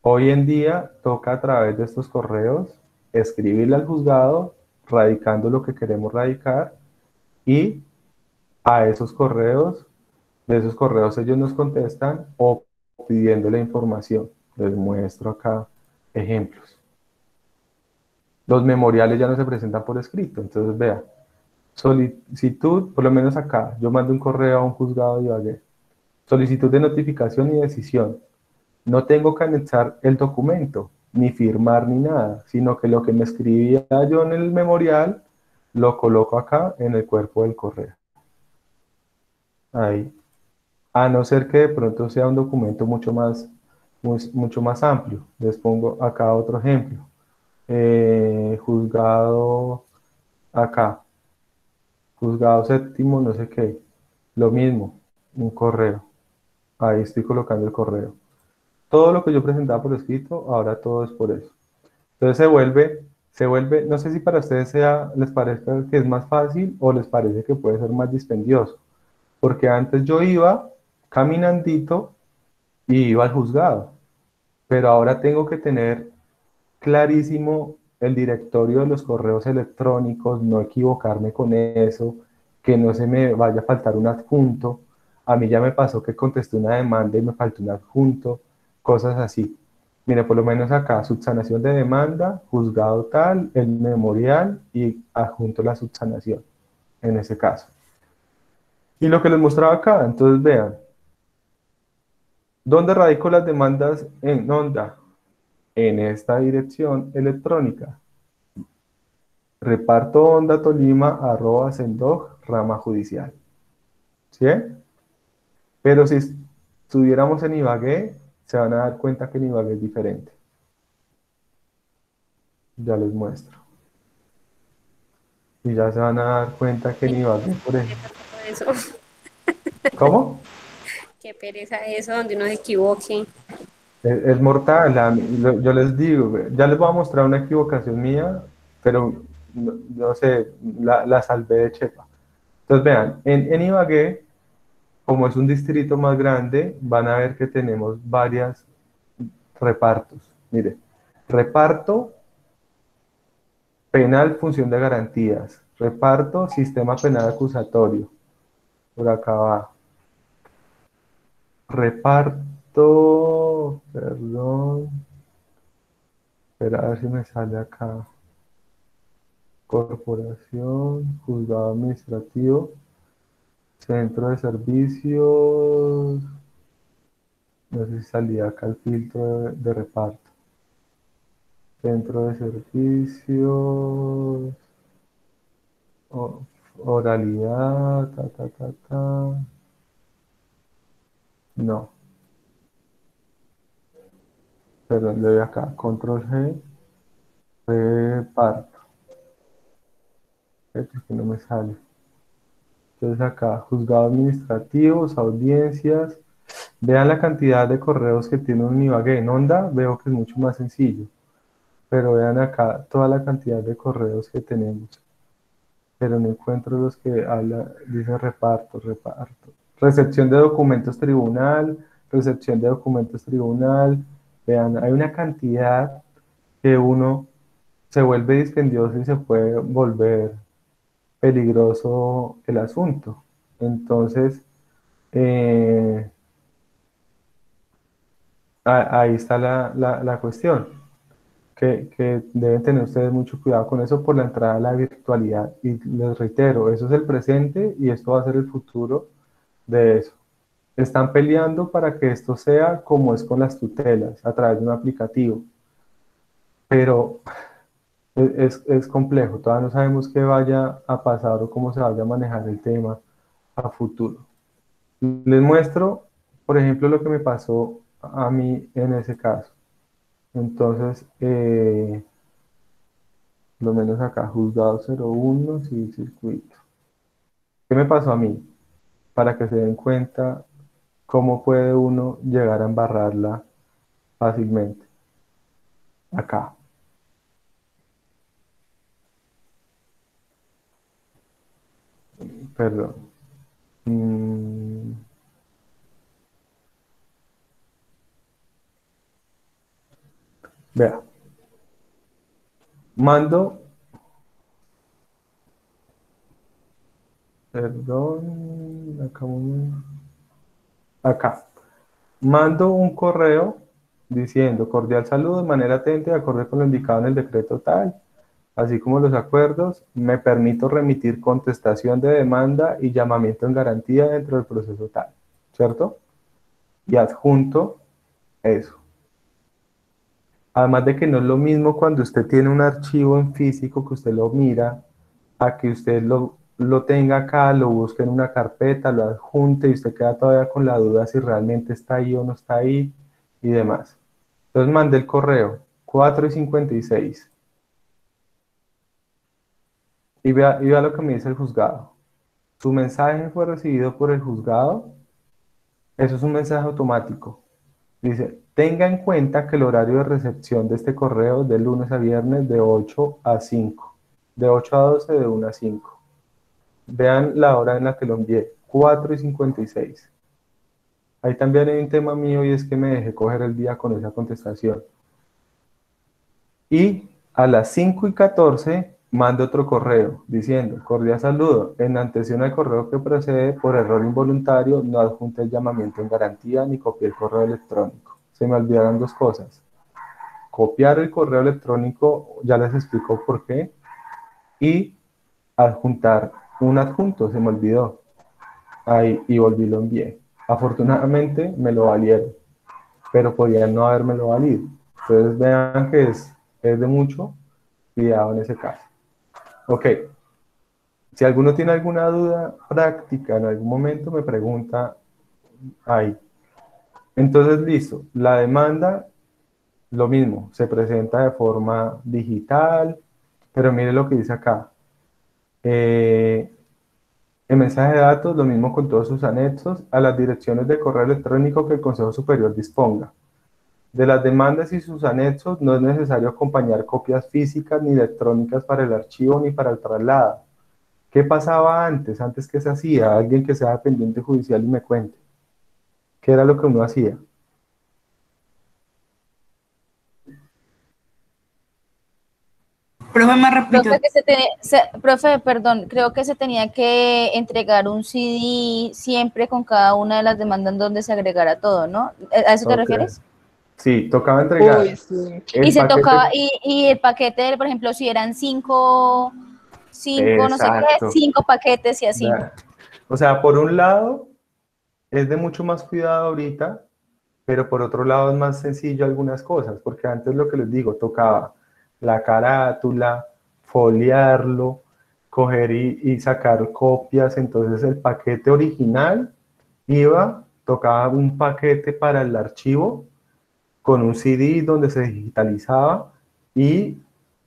Hoy en día toca a través de estos correos escribirle al juzgado radicando lo que queremos radicar y a esos correos, de esos correos ellos nos contestan o pidiendo la información. Les muestro acá ejemplos. Los memoriales ya no se presentan por escrito, entonces vea, solicitud, por lo menos acá, yo mando un correo a un juzgado de Ibagué, solicitud de notificación y decisión. No tengo que anexar el documento, ni firmar ni nada, sino que lo que me escribía yo en el memorial, lo coloco acá en el cuerpo del correo. Ahí. A no ser que de pronto sea un documento mucho más amplio. Les pongo acá otro ejemplo. Juzgado acá, juzgado séptimo, no sé qué. Lo mismo, un correo. Ahí estoy colocando el correo. Todo lo que yo presentaba por escrito, ahora todo es por eso. Entonces se vuelve, no sé si para ustedes les parezca que es más fácil o les parece que puede ser más dispendioso. Porque antes yo iba caminandito y iba al juzgado, pero ahora tengo que tener clarísimo el directorio de los correos electrónicos, no equivocarme con eso, que no se me vaya a faltar un adjunto. A mí ya me pasó que contesté una demanda y me faltó un adjunto, cosas así. Mire, por lo menos acá, subsanación de demanda, juzgado tal, el memorial y adjunto la subsanación, en ese caso. Y lo que les mostraba acá, entonces vean, ¿dónde radico las demandas en Honda? En esta dirección electrónica. Reparto Honda Tolima @sendog rama judicial. ¿Sí? Pero si estuviéramos en Ibagué, se van a dar cuenta que en Ibagué es diferente. Ya les muestro. Y ya se van a dar cuenta que en Ibagué, por ¿Qué ejemplo. pasó eso? ¿Cómo? Qué pereza eso, donde uno se equivoque. Es mortal. Yo les digo, ya les voy a mostrar una equivocación mía, pero no sé, la salvé de chepa. Entonces vean, en Ibagué, como es un distrito más grande, van a ver que tenemos varias repartos. Mire, reparto penal, función de garantías. Reparto, sistema penal acusatorio. Por acá va. Reparto, perdón. Espera a ver si me sale acá. Corporación, juzgado administrativo, centro de servicios. No sé si salía acá el filtro de reparto. Centro de servicios. o- Oralidad, ta, ta, ta, ta. No, perdón, le doy acá. Control G. Reparto. Es que no me sale. Entonces acá, juzgado administrativos, audiencias. Vean la cantidad de correos que tiene un Ibagué. En Onda veo que es mucho más sencillo. Pero vean acá toda la cantidad de correos que tenemos. Pero no encuentro los que habla, dice reparto, reparto. Recepción de documentos tribunal, recepción de documentos tribunal. Vean, hay una cantidad que uno se vuelve dispendioso y se puede volver peligroso el asunto. Entonces, eh, ahí está la cuestión, que deben tener ustedes mucho cuidado con eso por la entrada a la virtualidad. Y les reitero, eso es el presente y esto va a ser el futuro de eso. Están peleando para que esto sea como es con las tutelas, a través de un aplicativo, pero es complejo, todavía no sabemos qué vaya a pasar o cómo se vaya a manejar el tema a futuro. Les muestro, por ejemplo, lo que me pasó a mí en ese caso. Entonces, lo menos acá, juzgado 01, civil circuito. ¿Qué me pasó a mí? Para que se den cuenta cómo puede uno llegar a embarrarla fácilmente. Acá, perdón. Mm, Vea, mando, perdón, acá. Mando un correo diciendo cordial saludo de manera atenta y acorde con lo indicado en el decreto tal, así como los acuerdos, me permito remitir contestación de demanda y llamamiento en garantía dentro del proceso tal, ¿cierto? Y adjunto eso. Además de que no es lo mismo cuando usted tiene un archivo en físico que usted lo mira, a que usted lo tenga acá, lo busque en una carpeta, lo adjunte y usted queda todavía con la duda si realmente está ahí o no está ahí y demás. Entonces mandé el correo 4:56 y vea lo que me dice el juzgado. Su mensaje fue recibido por el juzgado. Eso es un mensaje automático. Dice, tenga en cuenta que el horario de recepción de este correo es de lunes a viernes de 8 a 5. De 8 a 12, de 1 a 5. Vean la hora en la que lo envié, 4:56. Ahí también hay un tema mío y es que me dejé coger el día con esa contestación. Y a las 5:14 mando otro correo diciendo, cordial saludo, en antecesión al correo que procede por error involuntario, no adjunté el llamamiento en garantía ni copié el correo electrónico. Se me olvidaron dos cosas. Copiar el correo electrónico, ya les explico por qué, y adjuntar un adjunto, se me olvidó. Ahí, y volví y lo envié. Afortunadamente me lo valieron, pero podían no habérmelo valido. Entonces vean que es de mucho cuidado en ese caso. Ok, si alguno tiene alguna duda práctica en algún momento, me pregunta ahí. Entonces, listo, la demanda, lo mismo, se presenta de forma digital, pero mire lo que dice acá. Eh, en mensaje de datos, lo mismo con todos sus anexos, a las direcciones de correo electrónico que el Consejo Superior disponga. De las demandas y sus anexos no es necesario acompañar copias físicas ni electrónicas para el archivo ni para el traslado. ¿Qué pasaba antes? Antes, ¿qué se hacía? Alguien que sea pendiente judicial y me cuente. ¿Qué era lo que uno hacía? Profe, me repito. Profe, perdón, creo que se tenía que entregar un CD siempre con cada una de las demandas donde se agregara todo, ¿no? ¿A eso te Ok. refieres? Sí, tocaba entregar Uy, sí. el Y se paquete. tocaba, y el paquete, por ejemplo, si eran cinco, no sé qué, Exacto. 5 paquetes y así. O sea, por un lado, es de mucho más cuidado ahorita, pero por otro lado es más sencillo algunas cosas, porque antes lo que les digo, tocaba la carátula, foliarlo, coger y sacar copias, entonces el paquete original tocaba un paquete para el archivo con un CD donde se digitalizaba y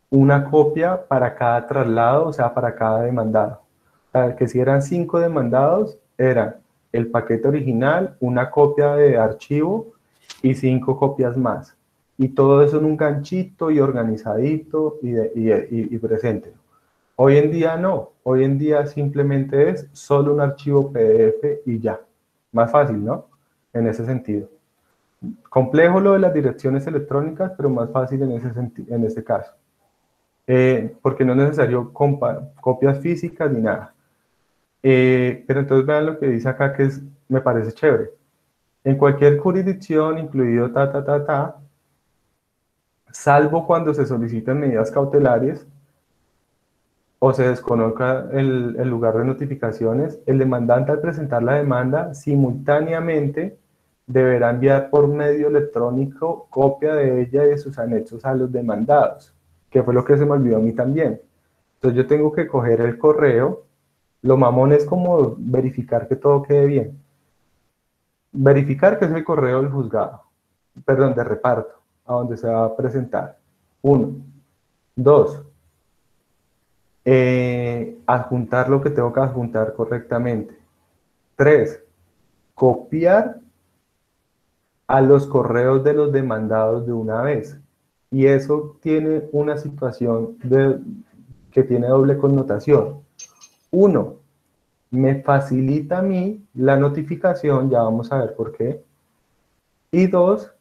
una copia para cada traslado, o sea, para cada demandado. O sea, que si eran 5 demandados, era el paquete original, una copia de archivo y 5 copias más. Y todo eso en un ganchito y organizadito y presente. Hoy en día no, hoy en día simplemente es solo un archivo PDF y ya. Más fácil, ¿no? En ese sentido. Complejo lo de las direcciones electrónicas, pero más fácil en ese caso. Porque no es necesario copias físicas ni nada. Pero entonces vean lo que dice acá que me parece chévere. En cualquier jurisdicción, incluido salvo cuando se soliciten medidas cautelares o se desconozca el lugar de notificaciones, el demandante al presentar la demanda simultáneamente deberá enviar por medio electrónico copia de ella y de sus anexos a los demandados, que fue lo que se me olvidó a mí también. Entonces yo tengo que coger el correo, lo mamón es como verificar que todo quede bien. Verificar que es el correo del juzgado, perdón, de reparto, a donde se va a presentar. 1. 2. Adjuntar lo que tengo que adjuntar correctamente. 3. Copiar a los correos de los demandados de una vez. Y eso tiene una situación que tiene doble connotación. 1. Me facilita a mí la notificación, ya vamos a ver por qué. Y 2.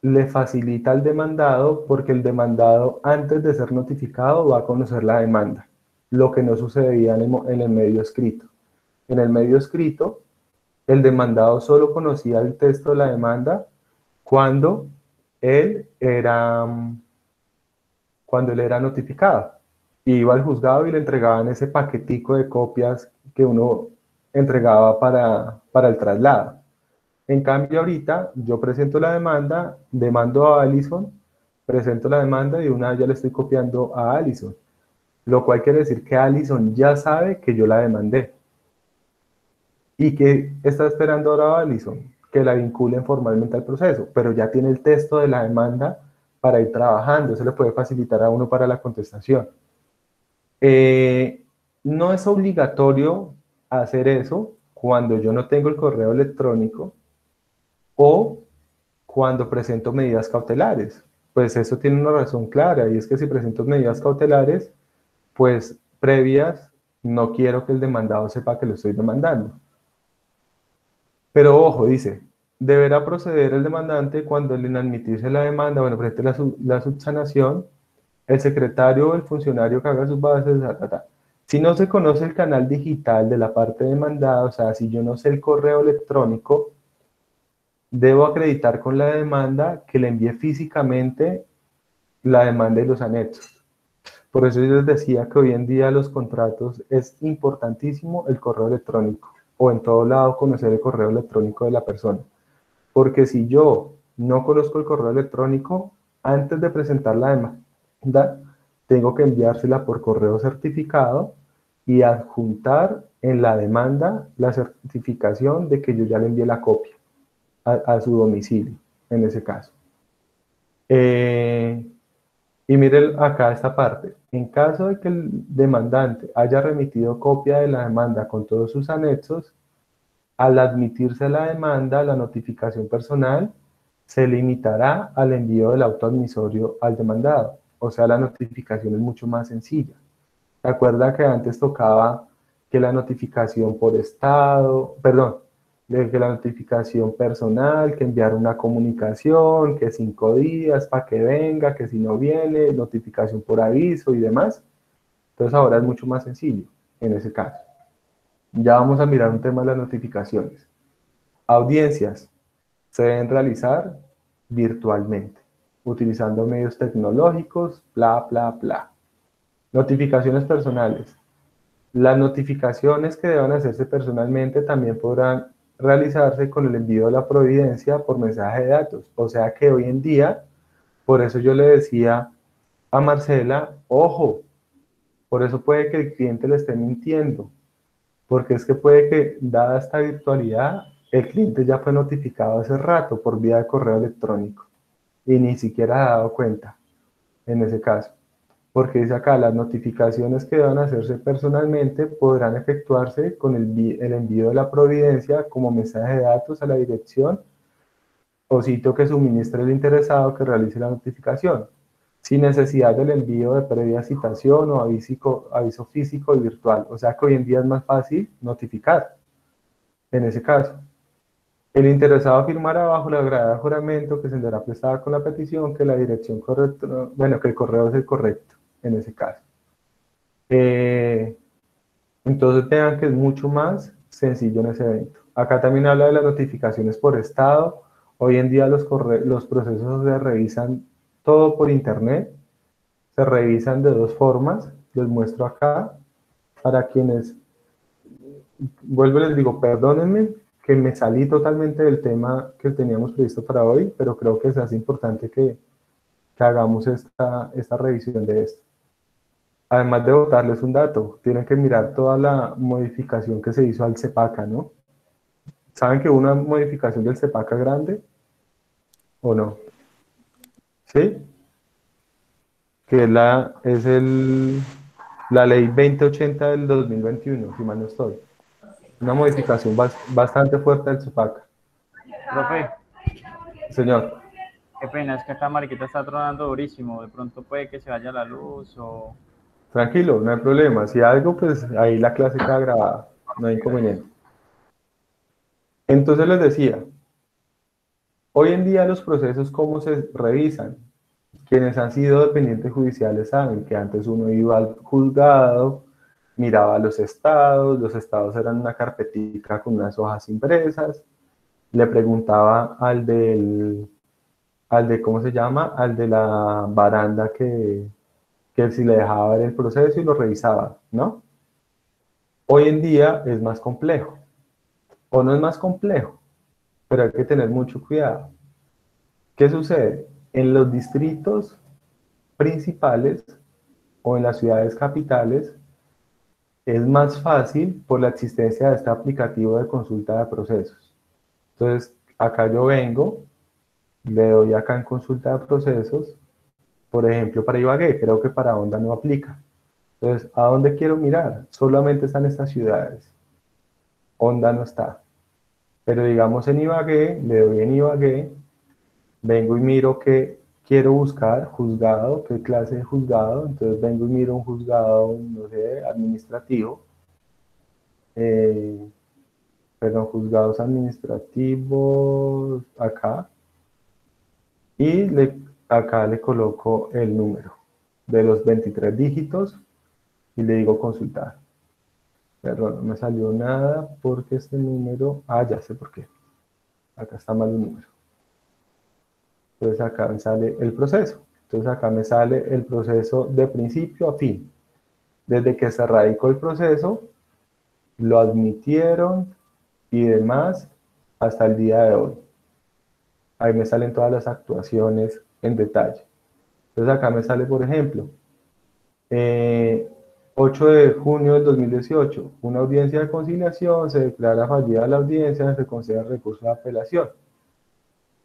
Le facilita al demandado porque el demandado antes de ser notificado va a conocer la demanda, lo que no sucedía en el medio escrito. En el medio escrito, el demandado solo conocía el texto de la demanda cuando él era, cuando él era notificado. Iba al juzgado y le entregaban ese paquetico de copias que uno entregaba para el traslado. En cambio, ahorita yo presento la demanda, demando a Allison, presento la demanda y una vez ya le estoy copiando a Allison, lo cual quiere decir que Allison ya sabe que yo la demandé. ¿Y que está esperando ahora Allison? Que la vinculen formalmente al proceso, pero ya tiene el texto de la demanda para ir trabajando, eso le puede facilitar a uno para la contestación. No es obligatorio hacer eso cuando yo no tengo el correo electrónico o cuando presento medidas cautelares. Pues eso tiene una razón clara, y es que si presento medidas cautelares, pues previas, no quiero que el demandado sepa que lo estoy demandando. Pero ojo, dice, deberá proceder el demandante cuando al inadmitirse la demanda, bueno, presente la subsanación, el secretario o el funcionario que haga sus bases, Si no se conoce el canal digital de la parte demandada, o sea, si yo no sé el correo electrónico, debo acreditar con la demanda que le envíe físicamente la demanda y los anexos. Por eso yo les decía que hoy en día los contratos es importantísimo el correo electrónico o en todo lado conocer el correo electrónico de la persona. Porque si yo no conozco el correo electrónico, antes de presentar la demanda, tengo que enviársela por correo certificado y adjuntar en la demanda la certificación de que yo ya le envié la copia a su domicilio, en ese caso. Y miren acá esta parte. En caso de que el demandante haya remitido copia de la demanda con todos sus anexos, al admitirse la demanda, la notificación personal se limitará al envío del auto admisorio al demandado. O sea, la notificación es mucho más sencilla. ¿Se acuerda que antes tocaba que la notificación por estado, perdón, de que la notificación personal, que enviar una comunicación, que 5 días para que venga, que si no viene, notificación por aviso y demás? Entonces ahora es mucho más sencillo en ese caso. Ya vamos a mirar un tema de las notificaciones. Audiencias se deben realizar virtualmente, utilizando medios tecnológicos, bla, bla, bla. Notificaciones personales. Las notificaciones que deban hacerse personalmente también podrán realizarse con el envío de la providencia por mensaje de datos. O sea que hoy en día, por eso yo le decía a Marcela, ojo, por eso puede que el cliente le esté mintiendo, porque es que puede que, dada esta virtualidad, el cliente ya fue notificado hace rato por vía de correo electrónico y ni siquiera ha dado cuenta en ese caso. Porque dice acá, las notificaciones que deban hacerse personalmente podrán efectuarse con el envío de la providencia como mensaje de datos a la dirección o sitio que suministre el interesado que realice la notificación, sin necesidad del envío de previa citación o aviso físico y virtual. O sea que hoy en día es más fácil notificar en ese caso. El interesado firmará bajo la grada de juramento que se dará prestada con la petición que la dirección correcta, bueno, que el correo es el correcto en ese caso. Entonces vean que es mucho más sencillo en ese evento. Acá también habla de las notificaciones por estado. Hoy en día los procesos se revisan todo por internet. Se revisan de dos formas. Les muestro acá para quienes, vuelvo y les digo, perdónenme que me salí totalmente del tema que teníamos previsto para hoy, pero creo que es importante que hagamos esta revisión de esto. Además de botarles un dato, tienen que mirar toda la modificación que se hizo al CEPACA, ¿no? ¿Saben que hubo una modificación del CEPACA grande o no? ¿Sí? Que la ley 2080 del 2021, si mal no estoy. Una modificación bastante fuerte del CEPACA. Profe, Señor, qué pena, es que acá Mariquita está tronando durísimo. De pronto puede que se vaya la luz o... tranquilo, no hay problema. Si algo, pues ahí la clase queda grabada, no hay inconveniente. Entonces les decía, hoy en día los procesos, ¿cómo se revisan? Quienes han sido dependientes judiciales saben que antes uno iba al juzgado, miraba los estados eran una carpetica con unas hojas impresas, le preguntaba ¿cómo se llama? Al de la baranda que si le dejaba ver el proceso y lo revisaba, ¿no? Hoy en día es más complejo, o no es más complejo, pero hay que tener mucho cuidado. ¿Qué sucede? En los distritos principales o en las ciudades capitales es más fácil por la existencia de este aplicativo de consulta de procesos. Entonces, acá yo vengo, le doy acá en consulta de procesos, por ejemplo, para Ibagué, creo que para Honda no aplica. Entonces, ¿a dónde quiero mirar? Solamente están estas ciudades. Honda no está. Pero digamos en Ibagué, le doy en Ibagué, vengo y miro qué quiero buscar, juzgado, qué clase de juzgado, entonces vengo y miro un juzgado, no sé, administrativo, perdón, juzgados administrativos, acá, y acá le coloco el número de los 23 dígitos y le digo consultar. Perdón, no me salió nada porque este número, ya sé por qué, acá está mal el número. Entonces acá me sale el proceso. Entonces acá me sale el proceso de principio a fin. Desde que se radicó el proceso, lo admitieron y demás hasta el día de hoy. Ahí me salen todas las actuaciones en detalle. Entonces acá me sale, por ejemplo, 8 de junio del 2018, una audiencia de conciliación, se declara fallida la audiencia, se concede el recurso de apelación.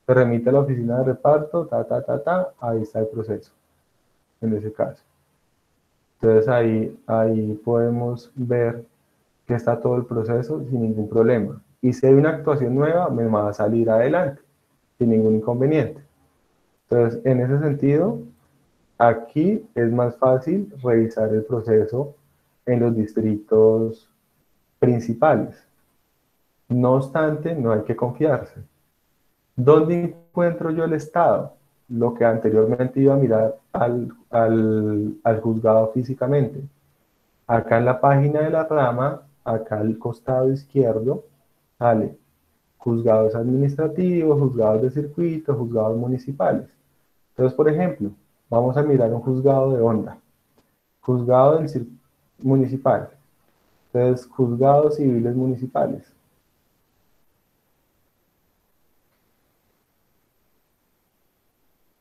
Se remite a la oficina de reparto, ahí está el proceso. en ese caso. Entonces ahí podemos ver que está todo el proceso sin ningún problema. Y si hay una actuación nueva, me va a salir adelante, sin ningún inconveniente. Entonces, en ese sentido, aquí es más fácil revisar el proceso en los distritos principales. No obstante, no hay que confiarse. ¿Dónde encuentro yo el estado? Lo que anteriormente iba a mirar al juzgado físicamente. Acá en la página de la rama, acá al costado izquierdo, sale juzgados administrativos, juzgados de circuito, juzgados municipales. Entonces, por ejemplo, vamos a mirar un juzgado de Honda, juzgado municipal. Entonces, juzgados civiles municipales.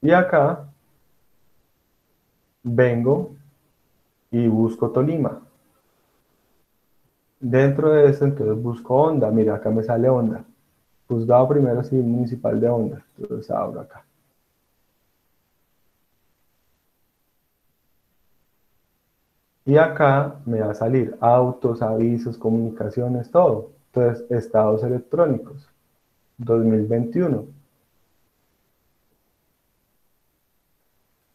Y acá vengo y busco Tolima. Dentro de esto, entonces busco Honda. Mira, acá me sale Honda. Juzgado Primero Civil Municipal de Honda. Entonces abro acá. Y acá me va a salir autos, avisos, comunicaciones, todo. Entonces, estados electrónicos, 2021.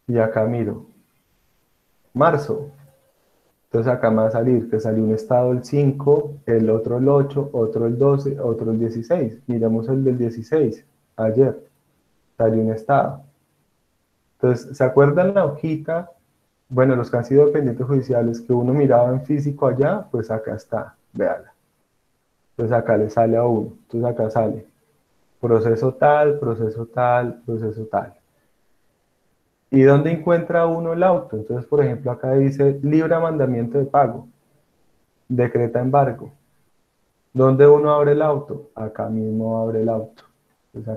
Y acá miro, marzo. Entonces acá me va a salir que salió un estado el 5, el otro el 8, otro el 12, otro el 16. Miramos el del 16, ayer, salió un estado. Entonces, ¿se acuerdan la hojita? Bueno, los que han sido dependientes judiciales que uno miraba en físico allá, pues acá está, véala. Entonces acá le sale a uno. Entonces acá sale proceso tal, proceso tal, proceso tal. ¿Y dónde encuentra uno el auto? Entonces, por ejemplo, acá dice libra mandamiento de pago, decreta embargo. ¿Dónde uno abre el auto? Acá mismo abre el auto. Entonces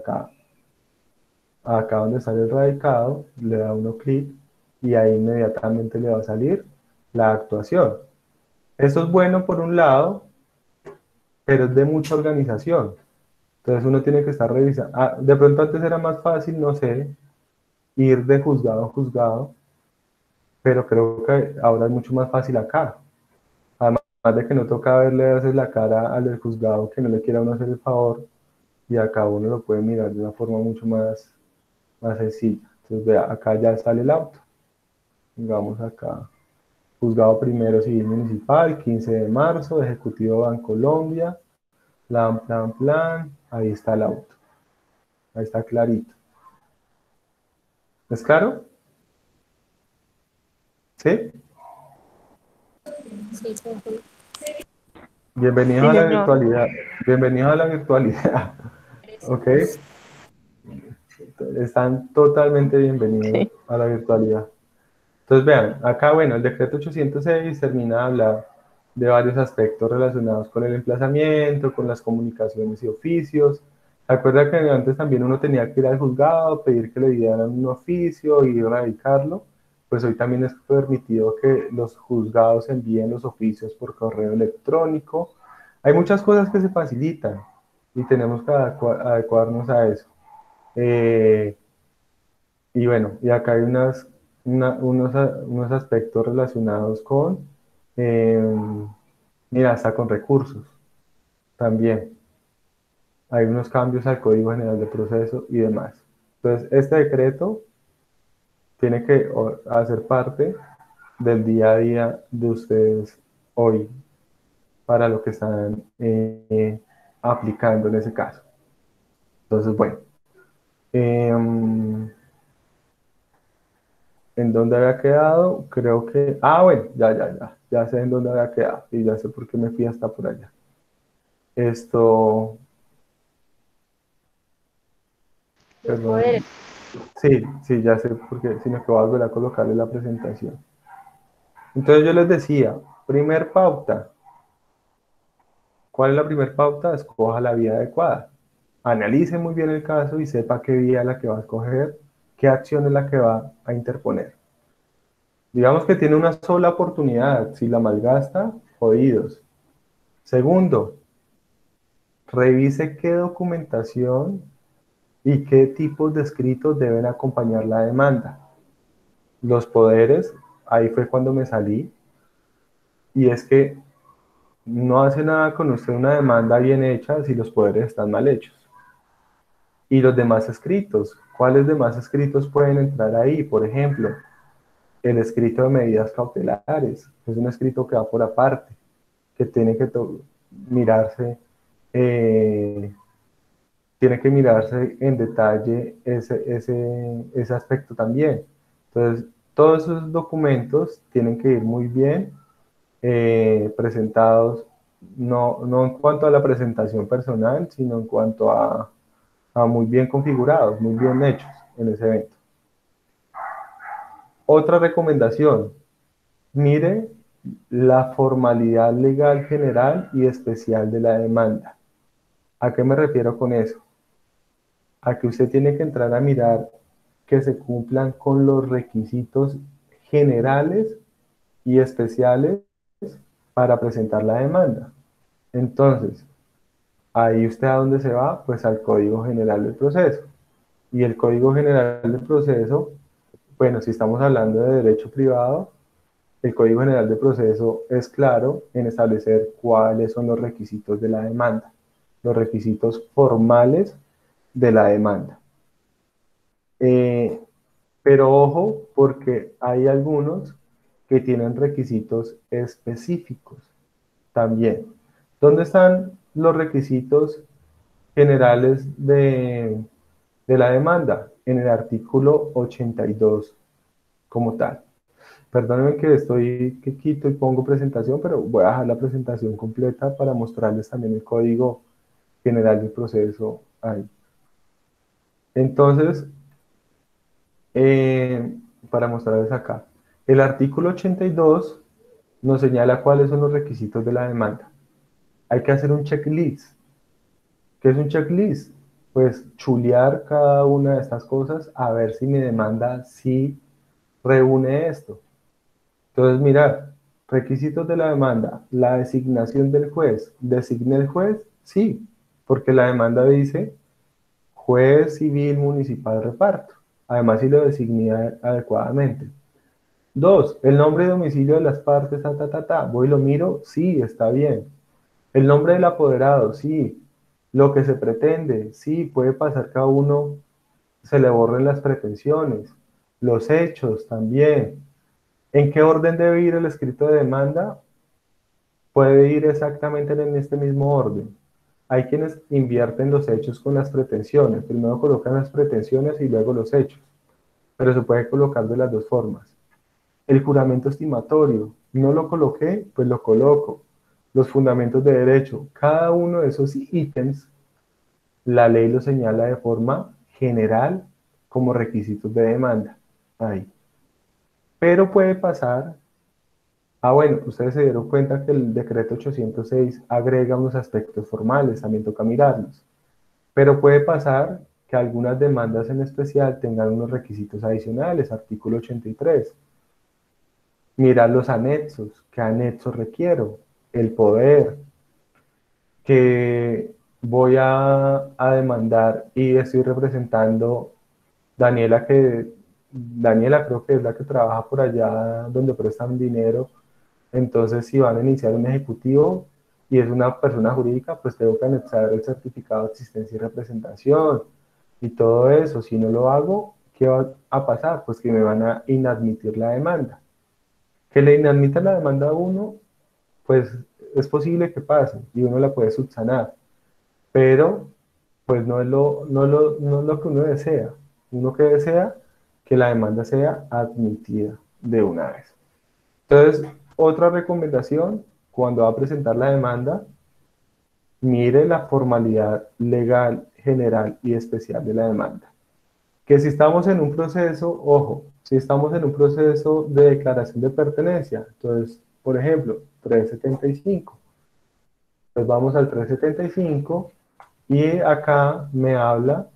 acá donde sale el radicado, le da uno clic y ahí inmediatamente le va a salir la actuación. Esto es bueno por un lado, pero es de mucha organización. Entonces uno tiene que estar revisando. De pronto antes era más fácil, no sé, ir de juzgado a juzgado, pero creo que ahora es mucho más fácil acá. Además de que no toca verle a veces la cara al del juzgado que no le quiera a uno hacer el favor, y acá uno lo puede mirar de una forma mucho más sencilla. Entonces vea, acá ya sale el auto. Vamos acá. Juzgado Primero Civil Municipal, 15 de marzo, Ejecutivo Bancolombia, plan, ahí está el auto. Ahí está clarito. ¿Es claro? ¿Sí? Sí, profe. Bienvenidos Sí, a la señor. virtualidad. Bienvenidos a la virtualidad. ¿Ok? Están totalmente bienvenidos Sí. a la virtualidad. Entonces vean, acá bueno, el decreto 806 termina de hablar de varios aspectos relacionados con el emplazamiento, con las comunicaciones y oficios. ¿Se acuerda que antes también uno tenía que ir al juzgado, pedir que le dieran un oficio y radicarlo? Pues hoy también es permitido que los juzgados envíen los oficios por correo electrónico. Hay muchas cosas que se facilitan y tenemos que adecuarnos a eso. Y bueno, y acá hay unos aspectos relacionados con, eh, mira, hasta con recursos también. Hay unos cambios al Código General de Proceso y demás. Entonces, este decreto tiene que hacer parte del día a día de ustedes hoy para lo que están aplicando en ese caso. Entonces, bueno. ¿En dónde había quedado? Creo que... bueno, ya sé en dónde había quedado y ya sé por qué me fui hasta por allá. Esto... Los Perdón. poderes. Sí, ya sé por qué, sino que voy a volver a colocarle la presentación. Entonces yo les decía, primer pauta. ¿Cuál es la primer pauta? Escoja la vía adecuada. Analice muy bien el caso y sepa qué vía es la que va a escoger, qué acción es la que va a interponer. Digamos que tiene una sola oportunidad, si la malgasta, jodidos. Segundo, revise qué documentación y qué tipos de escritos deben acompañar la demanda. los poderes, ahí fue cuando me salí, y es que no hace nada con usted una demanda bien hecha si los poderes están mal hechos. Y los demás escritos, ¿cuáles demás escritos pueden entrar ahí? Por ejemplo, el escrito de medidas cautelares, es un escrito que va por aparte, que mirarse, eh, tiene que mirarse en detalle ese aspecto también. Entonces, todos esos documentos tienen que ir muy bien presentados, no en cuanto a la presentación personal, sino en cuanto a muy bien configurados, muy bien hechos en ese evento. Otra recomendación, mire la formalidad legal general y especial de la demanda. ¿A qué me refiero con eso? A que usted tiene que entrar a mirar que se cumplan con los requisitos generales y especiales para presentar la demanda. Entonces, ahí usted a dónde se va, pues al Código General del Proceso. Y el Código General del Proceso, bueno, si estamos hablando de derecho privado, el Código General del Proceso es claro en establecer cuáles son los requisitos de la demanda, los requisitos formales de la demanda. Pero ojo, porque hay algunos que tienen requisitos específicos también. ¿Dónde están los requisitos generales de la demanda? En el artículo 82 como tal. Perdónenme que quito y pongo presentación, pero voy a dejar la presentación completa para mostrarles también el Código General del Proceso ahí. Entonces, para mostrarles acá, el artículo 82 nos señala cuáles son los requisitos de la demanda. Hay que hacer un checklist. ¿Qué es un checklist? Pues chulear cada una de estas cosas a ver si mi demanda sí reúne esto. Entonces, mirar, requisitos de la demanda, la designación del juez. ¿Designé el juez? Sí, porque la demanda dice juez civil municipal reparto. Además, si lo designé adecuadamente. 2, el nombre y domicilio de las partes, Voy y lo miro, sí, está bien. El nombre del apoderado, sí. Lo que se pretende, sí, puede pasar que a uno se le borren las pretensiones. Los hechos también. ¿En qué orden debe ir el escrito de demanda? Puede ir exactamente en este mismo orden. Hay quienes invierten los hechos con las pretensiones. Primero colocan las pretensiones y luego los hechos. Pero se puede colocar de las dos formas. El juramento estimatorio. No lo coloqué, pues lo coloco. Los fundamentos de derecho. Cada uno de esos ítems, la ley lo señala de forma general como requisitos de demanda. Ahí. Pero puede pasar. Bueno, ustedes se dieron cuenta que el decreto 806 agrega unos aspectos formales, también toca mirarlos. Pero puede pasar que algunas demandas en especial tengan unos requisitos adicionales, artículo 83. Mirar los anexos, ¿qué anexos requiero? El poder, que voy a demandar y estoy representando Daniela, Daniela creo que es la que trabaja por allá donde prestan dinero. Entonces, si van a iniciar un ejecutivo y es una persona jurídica, pues tengo que anexar el certificado de existencia y representación y todo eso. Si no lo hago, ¿qué va a pasar? Pues que me van a inadmitir la demanda. Que le inadmitan la demanda a uno, pues es posible que pase y uno la puede subsanar, pero pues no es lo que uno desea. Uno que desea que la demanda sea admitida de una vez. Entonces, otra recomendación, cuando va a presentar la demanda, mire la formalidad legal, general y especial de la demanda. Que si estamos en un proceso, ojo, si estamos en un proceso de declaración de pertenencia, entonces, por ejemplo, 375, pues vamos al 375 y acá me habla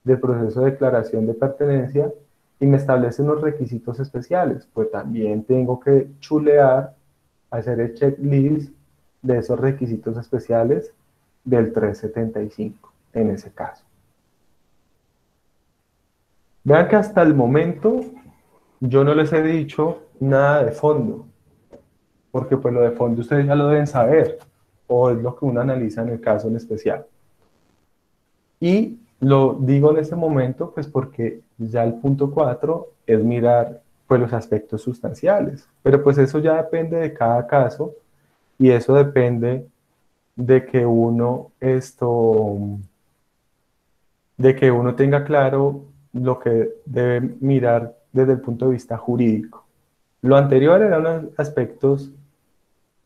del proceso de declaración de pertenencia y me establece unos requisitos especiales. Pues también tengo que chulear, hacer el checklist de esos requisitos especiales del 375 en ese caso. Vean que hasta el momento yo no les he dicho nada de fondo, porque pues lo de fondo ustedes ya lo deben saber, o es lo que uno analiza en el caso en especial. Y lo digo en este momento, pues porque ya el punto 4 es mirar pues los aspectos sustanciales, pero pues eso ya depende de cada caso, y eso depende de que uno tenga claro lo que debe mirar desde el punto de vista jurídico. Lo anterior eran aspectos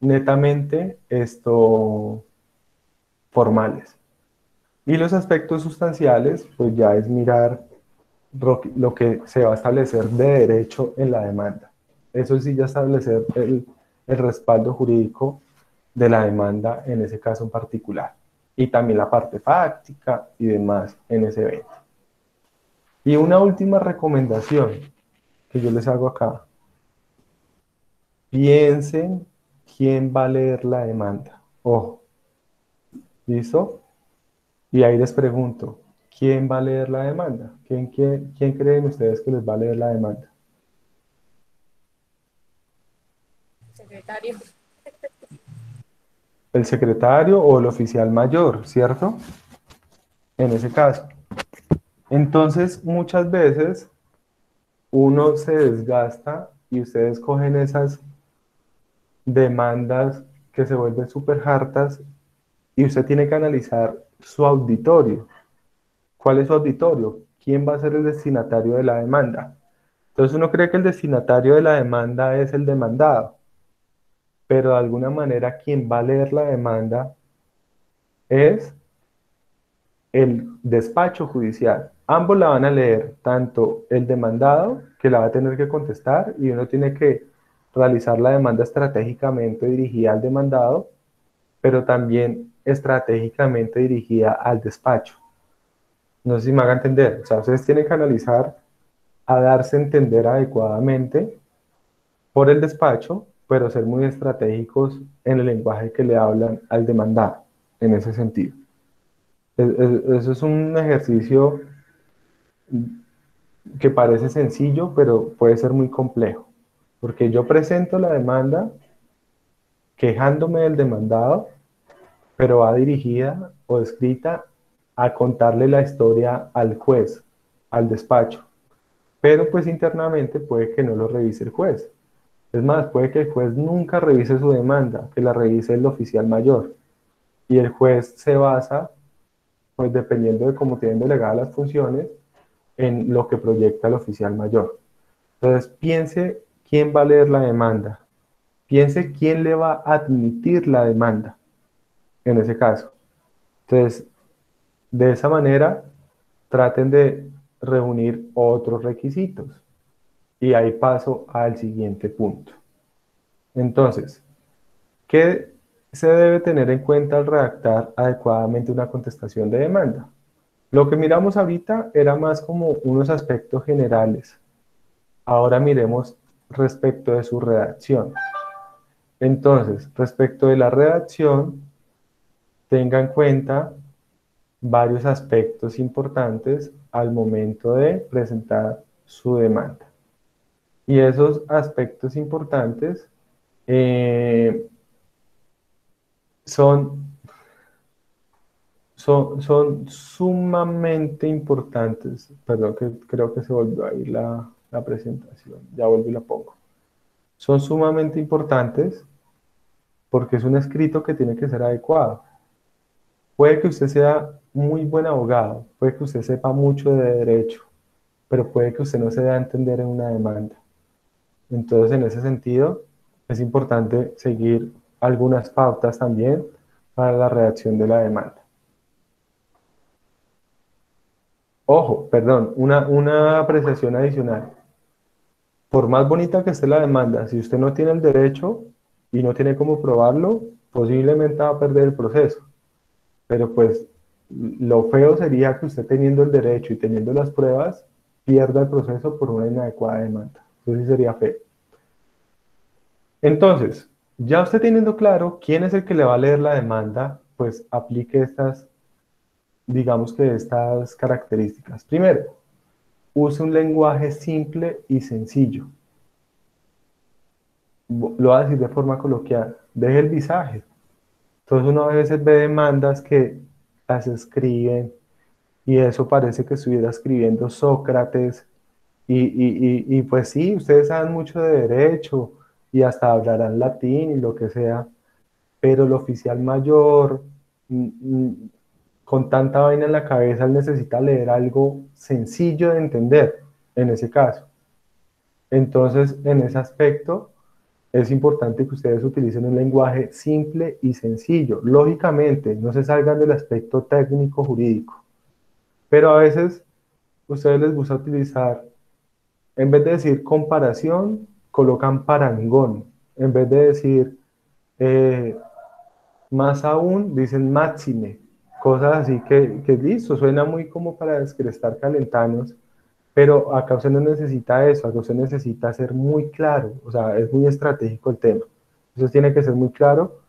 netamente formales. Y los aspectos sustanciales, pues ya es mirar lo que se va a establecer de derecho en la demanda. Eso sí, ya establecer el respaldo jurídico de la demanda en ese caso en particular. Y también la parte fáctica y demás en ese evento. Y una última recomendación que yo les hago acá. Piensen quién va a leer la demanda. Ojo, ¿listo? Y ahí les pregunto, ¿quién va a leer la demanda? ¿Quién creen ustedes que les va a leer la demanda? Secretario. El secretario o el oficial mayor, ¿cierto? En ese caso. Entonces, muchas veces uno se desgasta y ustedes cogen esas demandas que se vuelven súper hartas y usted tiene que analizar su auditorio. ¿Cuál es su auditorio? ¿Quién va a ser el destinatario de la demanda? Entonces uno cree que el destinatario de la demanda es el demandado, pero de alguna manera quien va a leer la demanda es el despacho judicial. Ambos la van a leer, tanto el demandado, que la va a tener que contestar, y uno tiene que realizar la demanda estratégicamente dirigida al demandado, pero también estratégicamente dirigida al despacho. No sé si me haga entender. O sea, ustedes tienen que analizar a darse a entender adecuadamente por el despacho, pero ser muy estratégicos en el lenguaje que le hablan al demandado, en ese sentido. Eso es un ejercicio que parece sencillo, pero puede ser muy complejo, porque yo presento la demanda quejándome del demandado, pero va dirigida o escrita a contarle la historia al juez, al despacho. Pero pues internamente puede que no lo revise el juez. Es más, puede que el juez nunca revise su demanda, que la revise el oficial mayor. Y el juez se basa, pues dependiendo de cómo tienen delegadas las funciones, en lo que proyecta el oficial mayor. Entonces, piense quién va a leer la demanda. Piense quién le va a admitir la demanda en ese caso. Entonces, de esa manera, traten de reunir otros requisitos. Y ahí paso al siguiente punto. Entonces, ¿qué se debe tener en cuenta al redactar adecuadamente una contestación de demanda? Lo que miramos ahorita era más como unos aspectos generales. Ahora miremos respecto de su redacción. Entonces, respecto de la redacción, tenga en cuenta varios aspectos importantes al momento de presentar su demanda. Y esos aspectos importantes son sumamente importantes. Perdón, que creo que se volvió ahí la presentación. Ya vuelvo y la pongo. Son sumamente importantes porque es un escrito que tiene que ser adecuado. Puede que usted sea muy buen abogado, puede que usted sepa mucho de derecho, pero puede que usted no se dé a entender en una demanda. Entonces, en ese sentido, es importante seguir algunas pautas también para la redacción de la demanda. Ojo, perdón, una apreciación adicional. Por más bonita que esté la demanda, si usted no tiene el derecho y no tiene cómo probarlo, posiblemente va a perder el proceso. Pero pues lo feo sería que usted teniendo el derecho y teniendo las pruebas, pierda el proceso por una inadecuada demanda. Eso sí sería feo. Entonces, ya usted teniendo claro quién es el que le va a leer la demanda, pues aplique estas, digamos que estas características. Primero, use un lenguaje simple y sencillo. Lo voy a decir de forma coloquial, deje el visaje. Entonces uno a veces ve demandas que las escriben y eso parece que estuviera escribiendo Sócrates y pues sí, ustedes saben mucho de derecho y hasta hablarán latín y lo que sea, pero el oficial mayor con tanta vaina en la cabeza él necesita leer algo sencillo de entender en ese caso. Entonces, en ese aspecto, es importante que ustedes utilicen un lenguaje simple y sencillo. Lógicamente, no se salgan del aspecto técnico jurídico, pero a veces ustedes les gusta utilizar, en vez de decir comparación, colocan parangón. En vez de decir eh, más aún, dicen máxime. Cosas así que listo, suena muy como para descrestar calentanos, pero acá usted no necesita eso, acá usted necesita ser muy claro, o sea, es muy estratégico el tema. Entonces tiene que ser muy claro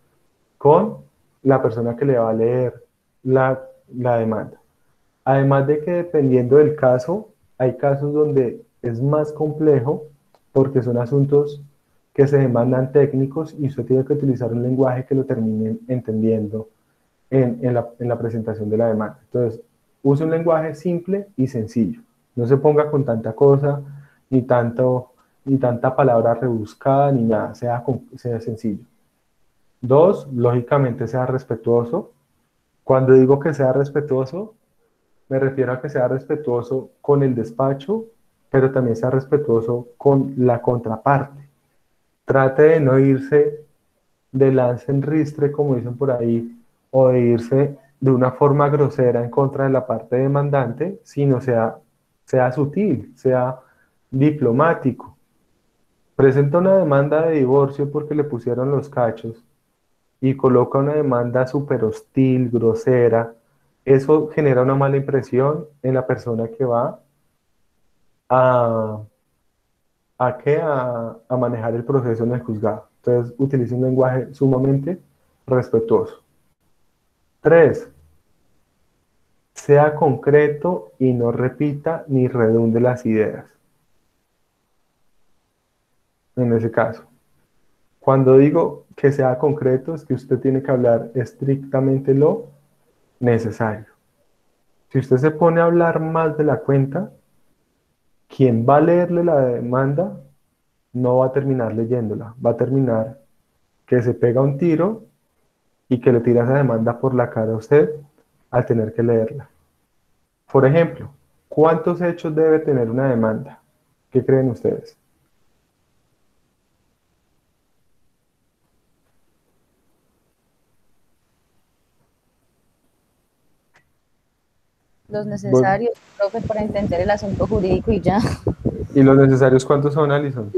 con la persona que le va a leer la demanda. Además de que dependiendo del caso, hay casos donde es más complejo porque son asuntos que se demandan técnicos y usted tiene que utilizar un lenguaje que lo termine entendiendo en la presentación de la demanda. Entonces, use un lenguaje simple y sencillo. No se ponga con tanta cosa, ni tanta palabra rebuscada, ni nada. Sea sencillo. Dos, lógicamente sea respetuoso. Cuando digo que sea respetuoso, me refiero a que sea respetuoso con el despacho, pero también sea respetuoso con la contraparte. Trate de no irse de lance en ristre, como dicen por ahí, o de irse de una forma grosera en contra de la parte demandante, sino sea sutil, sea diplomático. Presenta una demanda de divorcio porque le pusieron los cachos y coloca una demanda súper hostil, grosera. Eso genera una mala impresión en la persona que va a, a manejar el proceso en el juzgado. Entonces, utilice un lenguaje sumamente respetuoso. 3. Sea concreto y no repita ni redunde las ideas. En ese caso, cuando digo que sea concreto, es que usted tiene que hablar estrictamente lo necesario. Si usted se pone a hablar más de la cuenta, quien va a leerle la demanda no va a terminar leyéndola, va a terminar que se pega un tiro y que le tira esa demanda por la cara a usted al tener que leerla. Por ejemplo, ¿cuántos hechos debe tener una demanda? ¿Qué creen ustedes? Los necesarios, profe, para entender el asunto jurídico y ya. ¿Y los necesarios cuántos son, Alison?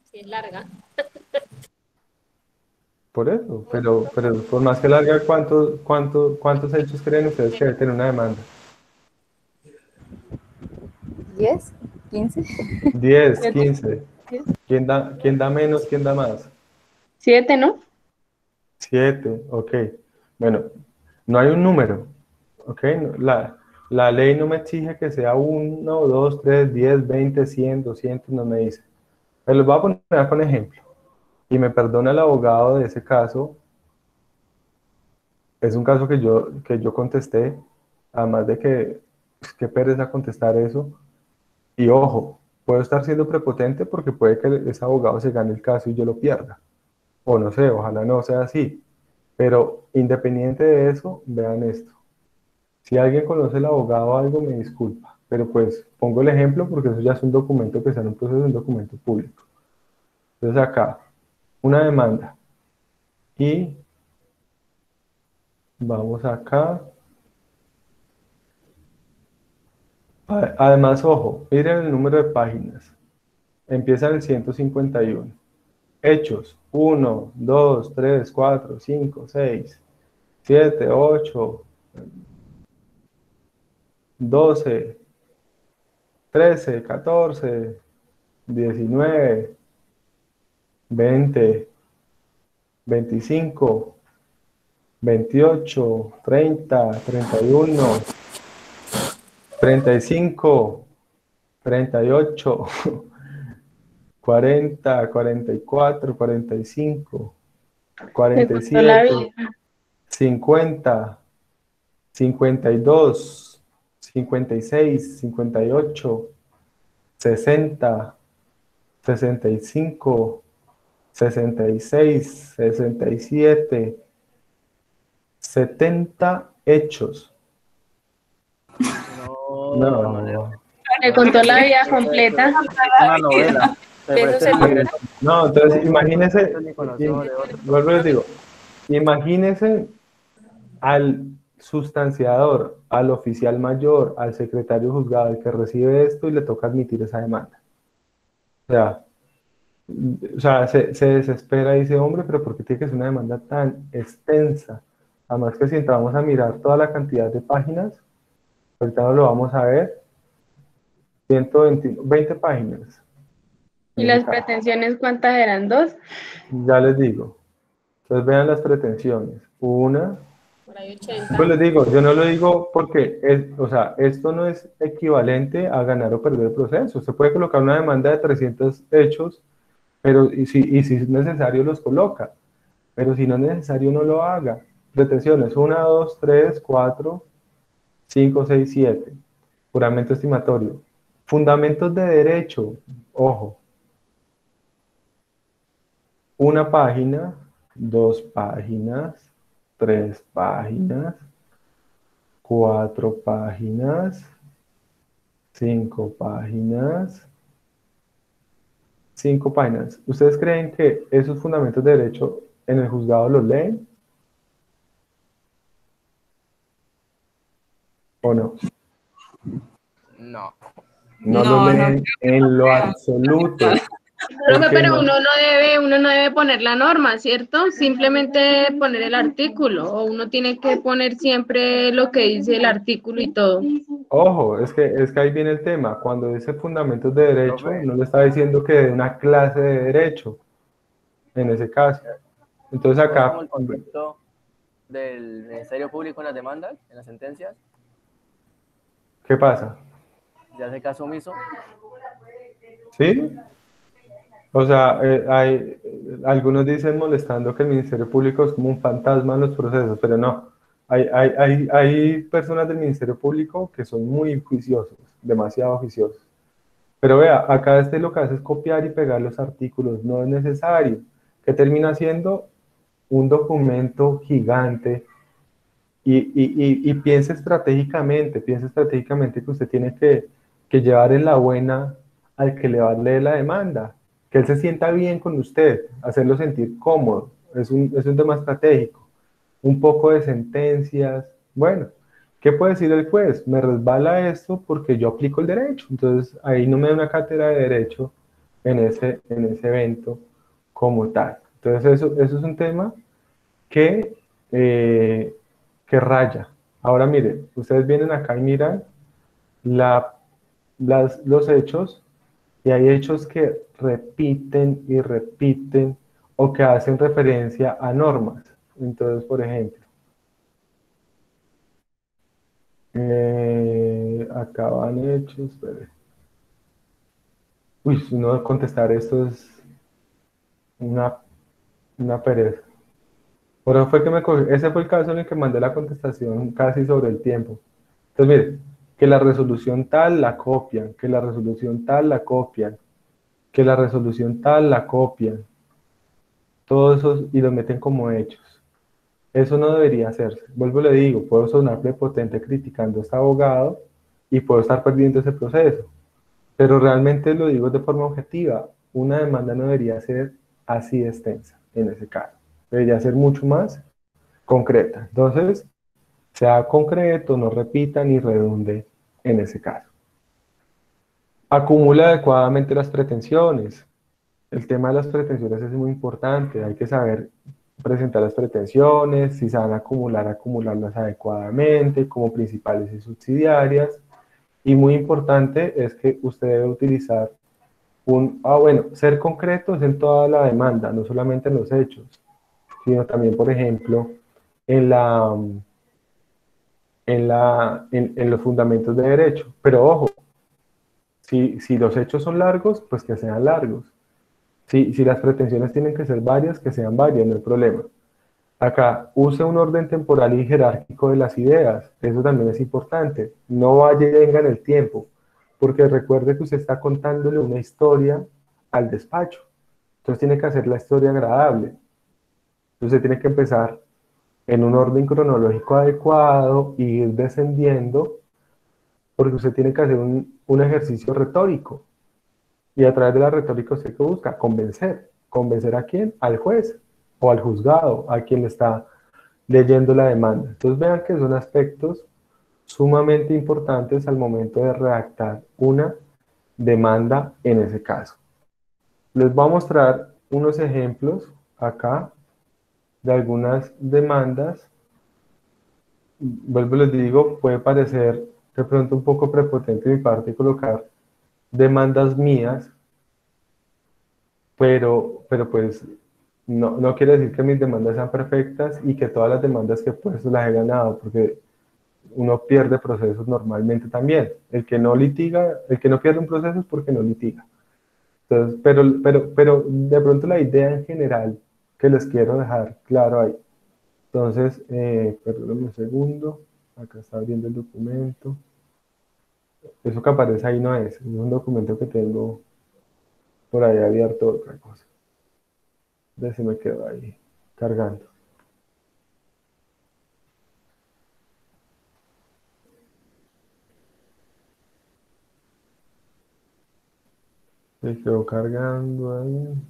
Si es larga. Por eso, pero por más que larga, ¿cuántos hechos creen ustedes que debe tener una demanda? ¿10? ¿15? 10, 15. ¿Quién da menos? ¿Quién da más? 7, ¿no? 7, ok. Bueno, no hay un número, ok. La ley no me exige que sea 1, 2, 3, 10, 20, 100, 200, no me dice. Pero les voy a poner con ejemplo. Y me perdona el abogado de ese caso. Es un caso que yo contesté, además de que qué pereza contestar eso. Y ojo, puedo estar siendo prepotente porque puede que ese abogado se gane el caso y yo lo pierda. O no sé, ojalá no sea así. Pero independiente de eso, vean esto. Si alguien conoce el abogado o algo, me disculpa. Pero pues pongo el ejemplo porque eso ya es un documento que está en un proceso, un documento público. Entonces acá, una demanda. Y vamos acá. Además, ojo, miren el número de páginas. Empieza en el 151. Hechos, 1, 2, 3, 4, 5, 6, 7, 8, 12, 13, 14, 19, 20, 25, 28, 30, 31, 35, 38, 40, 44, 45, Me contó la 47, vida. 50, 52, 56, 58, 60, 65, 66, 67, 70 hechos. No, Me contó la vida completa. Es una novela. De eso se trata. no, entonces imagínese, Ni conocido de otro. vuelvo y les digo, imagínese al sustanciador, al oficial mayor, al secretario juzgado, el que recibe esto y le toca admitir esa demanda. O sea, se desespera y dice, hombre, pero ¿por qué tiene que ser una demanda tan extensa? Además que si entramos a mirar toda la cantidad de páginas, ahorita no lo vamos a ver, 20 páginas. ¿Y las pretensiones cuántas eran? ¿Dos? Ya les digo. Entonces vean las pretensiones. Una, Por ahí 80. pues les digo, yo no lo digo porque, o sea, esto no es equivalente a ganar o perder el proceso. Usted puede colocar una demanda de 300 hechos, pero si es necesario los coloca. Pero si no es necesario, no lo haga. Pretensiones, 1, 2, 3, 4, 5, 6, 7. Juramento estimatorio. Fundamentos de derecho, ojo. Una página, 2 páginas, 3 páginas, 4 páginas, 5 páginas, 5 páginas. ¿Ustedes creen que esos fundamentos de derecho en el juzgado los leen? ¿O no? No. No lo leen en lo absoluto. Profe, pero uno no debe poner la norma, ¿cierto? Simplemente poner el artículo, o uno tiene que poner siempre lo que dice el artículo y todo. Ojo, es que ahí viene el tema. Cuando dice fundamentos de derecho, Profe. no le está diciendo que de una clase de derecho, en ese caso. Entonces ¿No es como acá, el concepto del Ministerio Público en las demandas, en las sentencias? ¿qué pasa? ¿Se hace caso omiso? ¿Sí? O sea, algunos dicen molestando que el Ministerio Público es como un fantasma en los procesos, pero no. Hay personas del Ministerio Público que son muy juiciosos, demasiado juiciosos. Pero vea, acá lo que hace es copiar y pegar los artículos, no es necesario. Que termina siendo un documento gigante y piense estratégicamente que usted tiene que llevar en la buena al que le va a leer la demanda, que él se sienta bien con usted, hacerlo sentir cómodo, es un tema estratégico, un poco de sentencias, bueno, ¿qué puede decir el juez? Me resbala esto porque yo aplico el derecho, entonces ahí no me da una cátedra de derecho en ese evento como tal. Entonces eso es un tema que, que raya. Ahora mire, ustedes vienen acá y miran los hechos y hay hechos que repiten y repiten o que hacen referencia a normas. Entonces, por ejemplo, acá van hechos, espere. Uy, si no contestar esto es una pereza. Pero fue que ese fue el caso en el que mandé la contestación casi sobre el tiempo. Entonces, mire, que la resolución tal la copian, que la resolución tal la copian, que la resolución tal la copian. Todos esos y los meten como hechos. Eso no debería hacerse. Vuelvo y le digo, puedo sonar prepotente criticando a este abogado y puedo estar perdiendo ese proceso. Pero realmente lo digo de forma objetiva. Una demanda no debería ser así de extensa en ese caso. Debería ser mucho más concreta. Entonces, sea concreto, no repita ni redunde en ese caso. Acumula adecuadamente las pretensiones. El tema de las pretensiones es muy importante. Hay que saber presentar las pretensiones, si se van a acumular, acumularlas adecuadamente, como principales y subsidiarias. Y muy importante es que usted debe utilizar ser concretos en toda la demanda, no solamente en los hechos, sino también, por ejemplo, en en los fundamentos de derecho. Pero ojo, si los hechos son largos, pues que sean largos. Si las pretensiones tienen que ser varias, que sean varias, no hay problema. Acá, use un orden temporal y jerárquico de las ideas. Eso también es importante. No vaya y venga en el tiempo, porque recuerde que usted está contándole una historia al despacho. Entonces tiene que hacer la historia agradable. Entonces tiene que empezar en un orden cronológico adecuado y ir descendiendo, porque usted tiene que hacer un ejercicio retórico. Y a través de la retórica usted que busca convencer. ¿Convencer a quién? Al juez o al juzgado, a quien le está leyendo la demanda. Entonces vean que son aspectos sumamente importantes al momento de redactar una demanda en ese caso. Les voy a mostrar unos ejemplos acá de algunas demandas. Vuelvo y les digo, puede parecer de pronto un poco prepotente de mi parte colocar demandas mías, pero pues no quiere decir que mis demandas sean perfectas y que todas las demandas que he puesto las he ganado, porque uno pierde procesos normalmente también. El que no litiga, el que no pierde un proceso es porque no litiga. Entonces, pero de pronto la idea en general que les quiero dejar claro ahí. Entonces, perdónenme un segundo, acá está abriendo el documento. Eso que aparece ahí no es un documento que tengo por ahí abierto, otra cosa. Se me quedó ahí cargando. Se quedó cargando ahí.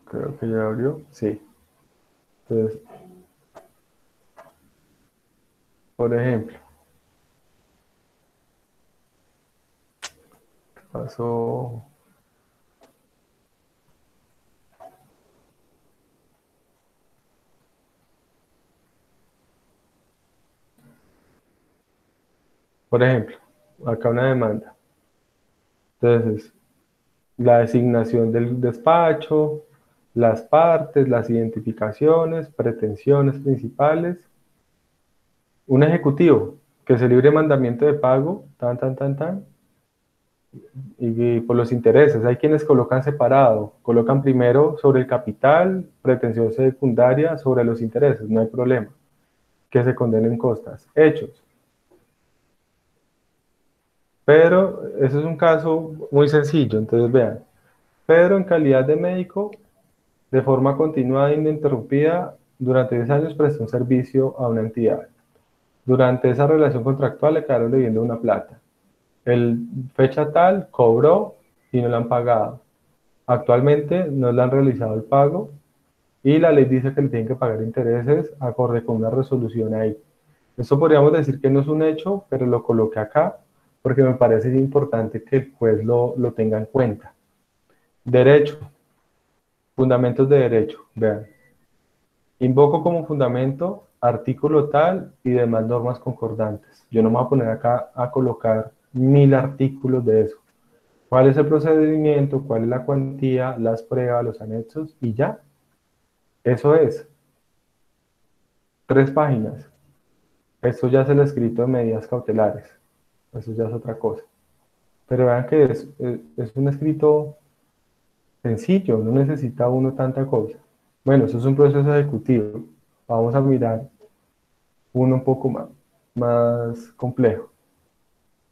Creo que ya abrió. Sí. Entonces, por ejemplo, ¿qué pasó? Por ejemplo, acá una demanda. Entonces, la designación del despacho, las partes, las identificaciones, pretensiones principales, un ejecutivo que se libre mandamiento de pago, y por los intereses. Hay quienes colocan separado, colocan primero sobre el capital, pretensión secundaria sobre los intereses, no hay problema, que se condenen costas, hechos. Pero eso es un caso muy sencillo, entonces vean, Pedro en calidad de médico, de forma continuada e ininterrumpida, durante 10 años prestó un servicio a una entidad. Durante esa relación contractual le quedaron debiendo una plata. El fecha tal cobró y no le han pagado. Actualmente no le han realizado el pago y la ley dice que le tienen que pagar intereses acorde con una resolución ahí. Eso podríamos decir que no es un hecho, pero lo coloqué acá porque me parece importante que el juez lo tenga en cuenta. Derecho. Fundamentos de derecho. Vean. Invoco como fundamento artículo tal y demás normas concordantes. Yo no me voy a poner acá a colocar 1000 artículos de eso. ¿Cuál es el procedimiento? ¿Cuál es la cuantía? Las pruebas, los anexos y ya. Eso es. 3 páginas. Esto ya es el escrito de medidas cautelares. Eso ya es otra cosa. Pero vean que es un escrito sencillo, no necesita uno tanta cosa. Bueno, eso es un proceso ejecutivo. Vamos a mirar uno un poco más complejo.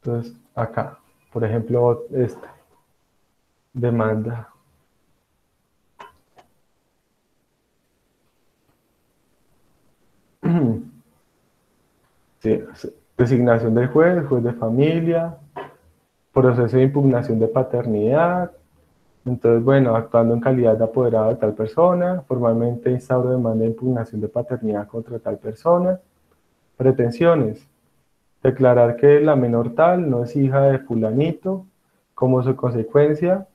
Entonces, acá, por ejemplo, esta demanda. Sí, designación del juez de familia, proceso de impugnación de paternidad. Entonces, bueno, actuando en calidad de apoderado de tal persona, formalmente instauro demanda de impugnación de paternidad contra tal persona. Pretensiones. Declarar que la menor tal no es hija de fulanito, como su consecuencia,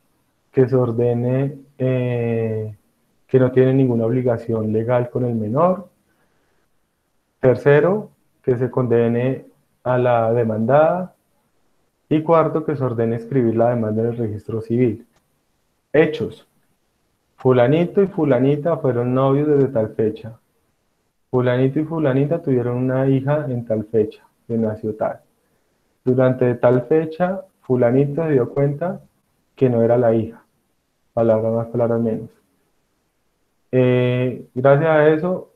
que se ordene que no tiene ninguna obligación legal con el menor. Tercero, que se condene a la demandada Y cuarto, que se ordene escribir la demanda en el registro civil. Hechos. Fulanito y fulanita fueron novios desde tal fecha. Fulanito y fulanita tuvieron una hija en tal fecha, que nació tal. Durante tal fecha, fulanito se dio cuenta que no era la hija. Palabras más, palabras menos. Gracias a eso,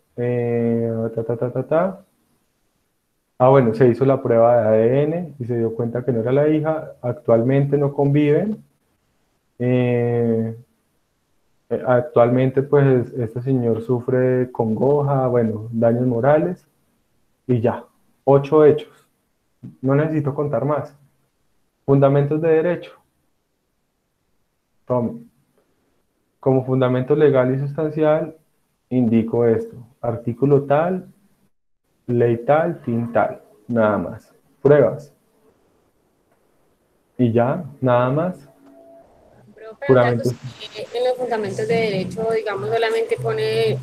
bueno, se hizo la prueba de ADN y se dio cuenta que no era la hija. Actualmente no conviven. Actualmente, pues, este señor sufre de congoja, bueno, daños morales y ya. 8 hechos. No necesito contar más. Fundamentos de derecho. Tome. Como fundamento legal y sustancial, indico esto. Artículo tal, ley tal, fin tal. Nada más. Pruebas. Y ya, nada más. Profe, o sea, que Juramentos. usted en los fundamentos de derecho, digamos, solamente pone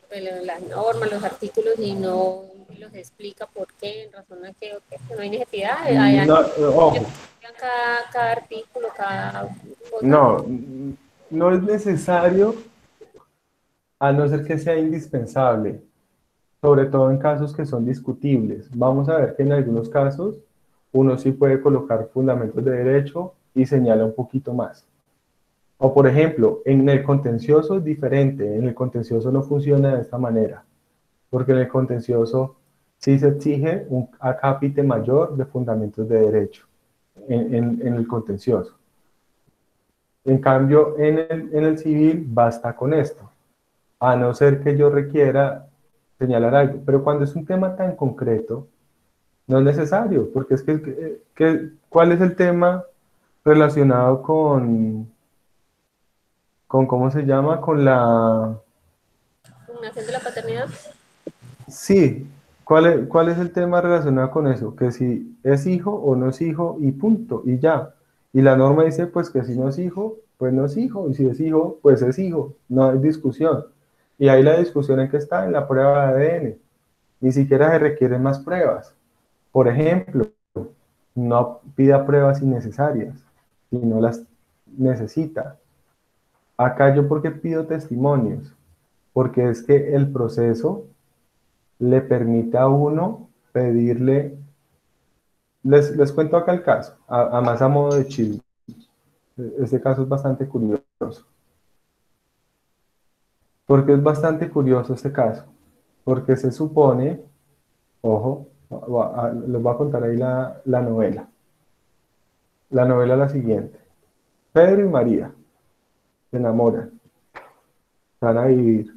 pues, las normas, los artículos y no los explica por qué, en razón a qué, o qué, que no hay necesidad. No, ojo. Cada artículo, cada cosa. No, no es necesario a no ser que sea indispensable, sobre todo en casos que son discutibles. Vamos a ver que en algunos casos uno sí puede colocar fundamentos de derecho y señala un poquito más. O por ejemplo, en el contencioso es diferente, en el contencioso no funciona de esta manera, porque en el contencioso sí se exige un acápite mayor de fundamentos de derecho, en el contencioso. En cambio, en el civil basta con esto, a no ser que yo requiera señalar algo. Pero cuando es un tema tan concreto, no es necesario, porque es ¿cuál es el tema relacionado con ¿cómo se llama? Con la... Impugnación de la paternidad. Sí, ¿cuál es el tema relacionado con eso? Que si es hijo o no es hijo y punto, y ya. Y la norma dice pues que si no es hijo, pues no es hijo, y si es hijo, pues es hijo, no hay discusión. Y ahí la discusión en que está en la prueba de ADN. Ni siquiera se requieren más pruebas. Por ejemplo, no pida pruebas innecesarias si no las necesita. Acá yo porque pido testimonios, porque es que el proceso le permite a uno pedirle, les cuento acá el caso, a más a modo de chisme. Este caso es bastante curioso. ¿Por qué es bastante curioso este caso? Porque se supone, ojo, les voy a contar ahí la novela. La novela es la siguiente. Pedro y María se enamoran, van a vivir.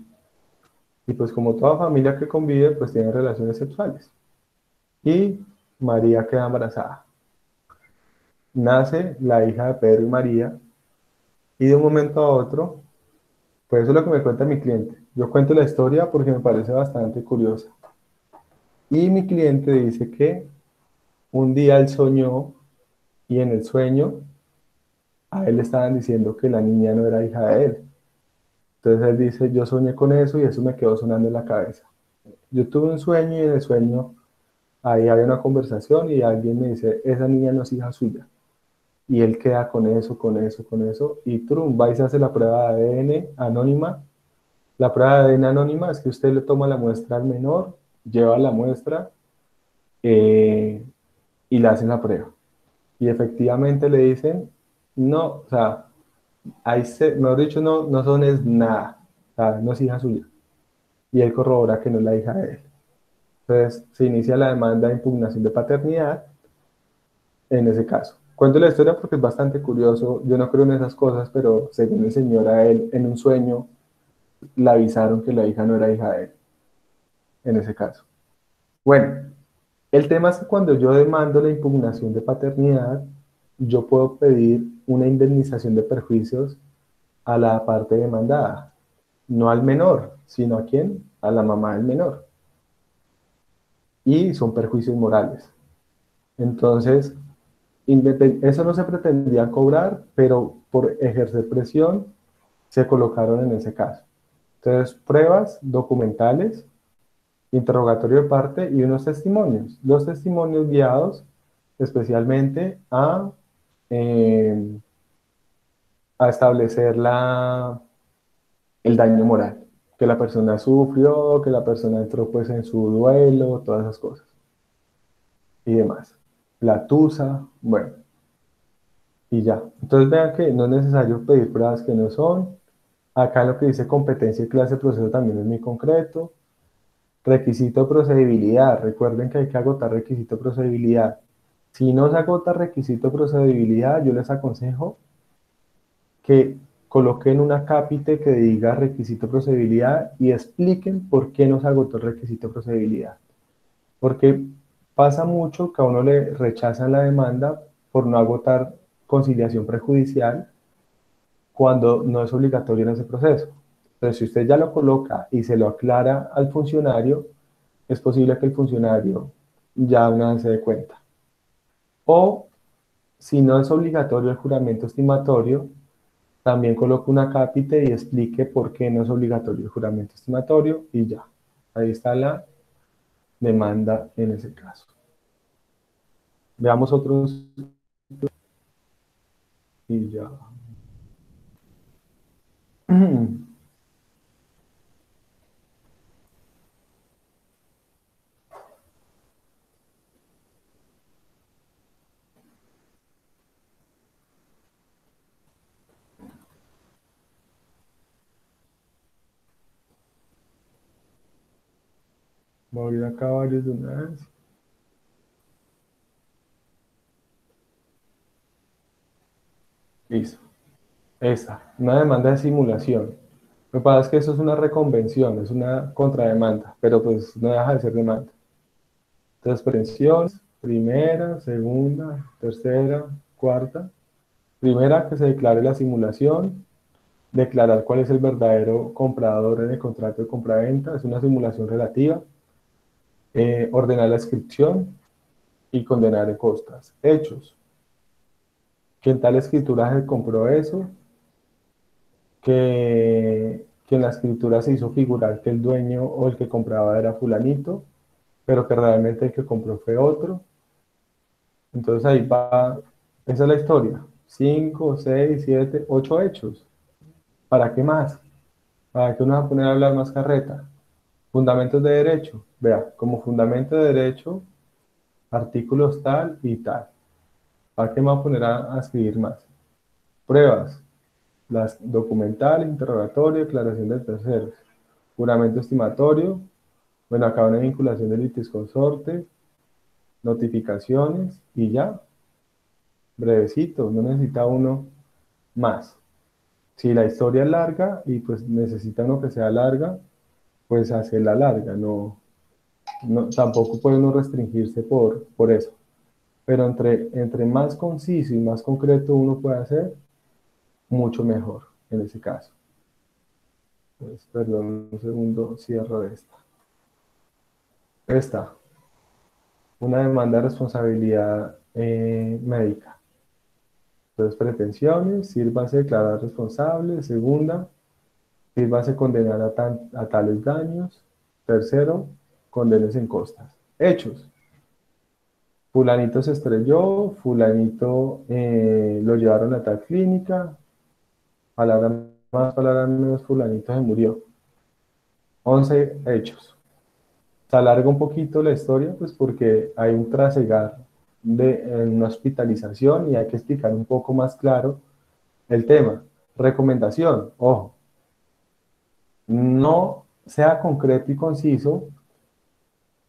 Y pues como toda familia que convive, pues tienen relaciones sexuales. Y María queda embarazada. Nace la hija de Pedro y María. Y de un momento a otro, pues eso es lo que me cuenta mi cliente. Yo cuento la historia porque me parece bastante curiosa. Y mi cliente dice que un día él soñó y en el sueño a él le estaban diciendo que la niña no era hija de él. Entonces él dice, yo soñé con eso y eso me quedó sonando en la cabeza. Yo tuve un sueño y en el sueño ahí había una conversación y alguien me dice, esa niña no es hija suya. Y él queda con eso, y trum, va y se hace la prueba de ADN anónima. La prueba de ADN anónima es que usted le toma la muestra al menor, lleva la muestra y le hacen la prueba. Y efectivamente le dicen, no, o sea, mejor dicho, no son es nada, o sea, no es hija suya. Y él corrobora que no es la hija de él. Entonces se inicia la demanda de impugnación de paternidad en ese caso. Cuento la historia porque es bastante curioso. Yo no creo en esas cosas, pero según el señor a él, en un sueño, le avisaron que la hija no era hija de él, en ese caso. Bueno, el tema es que cuando yo demando la impugnación de paternidad, yo puedo pedir una indemnización de perjuicios a la parte demandada, no al menor, sino a quién, a la mamá del menor. Y son perjuicios morales. Entonces, eso no se pretendía cobrar, pero por ejercer presión se colocaron en ese caso. Entonces, pruebas documentales, interrogatorio de parte y unos testimonios. Los testimonios guiados especialmente a establecer el daño moral, que la persona sufrió, que la persona entró pues en su duelo, todas esas cosas y demás. La tusa, bueno, y ya. Entonces vean que no es necesario pedir pruebas que no son. Acá lo que dice competencia y clase de proceso también es muy concreto. Requisito de procedibilidad. Recuerden que hay que agotar requisito de procedibilidad. Si no se agota requisito de procedibilidad, yo les aconsejo que coloquen una cápite que diga requisito de procedibilidad y expliquen por qué no se agotó el requisito de procedibilidad. Porque pasa mucho que a uno le rechazan la demanda por no agotar conciliación prejudicial cuando no es obligatorio en ese proceso. Entonces, si usted ya lo coloca y se lo aclara al funcionario, es posible que el funcionario ya una vez se dé cuenta. O, si no es obligatorio el juramento estimatorio, también coloque una cápite y explique por qué no es obligatorio el juramento estimatorio y ya. Ahí está la demanda en ese caso. Veamos otros y ya. Voy a abrir acá varios de una vez. Listo. Esta, una demanda de simulación. Lo que pasa es que eso es una reconvención, es una contrademanda, pero pues no deja de ser demanda. Entonces, prevenciones, primera, segunda, tercera, cuarta. Primera, que se declare la simulación, declarar cuál es el verdadero comprador en el contrato de compraventa, es una simulación relativa. Ordenar la inscripción y condenar en costas. Hechos. Que en tal escritura se compró eso, que en la escritura se hizo figurar que el dueño o el que compraba era fulanito, pero que realmente el que compró fue otro. Entonces ahí va, esa es la historia. 5, 6, 7, 8 hechos. ¿Para qué más? ¿Para qué uno va a poner a hablar más carreta? Fundamentos de derecho. Vea, como fundamento de derecho, artículos tal y tal. ¿Para qué me voy a poner a escribir más? Pruebas. Las documental, interrogatorio, declaración de terceros. Juramento estimatorio. Bueno, acá una vinculación de litisconsorte. Notificaciones y ya. Brevecito, no necesita uno más. Si la historia es larga y pues necesita uno que sea larga, pues hacerla larga. Tampoco puede uno restringirse por eso. Pero entre más conciso y más concreto uno puede hacer, mucho mejor en ese caso. Pues, perdón, un segundo, cierro esta. Esta, una demanda de responsabilidad médica. Entonces, pretensiones, sírvase declarar responsable. Segunda, sírvase condenar a tales daños. Tercero, condenes en costas. Hechos. Fulanito se estrelló, fulanito lo llevaron a tal clínica, palabra más, palabra menos, fulanito se murió. 11 hechos. Se alarga un poquito la historia, pues porque hay un trasegar en una hospitalización y hay que explicar un poco más claro el tema. Recomendación, ojo, no sea concreto y conciso,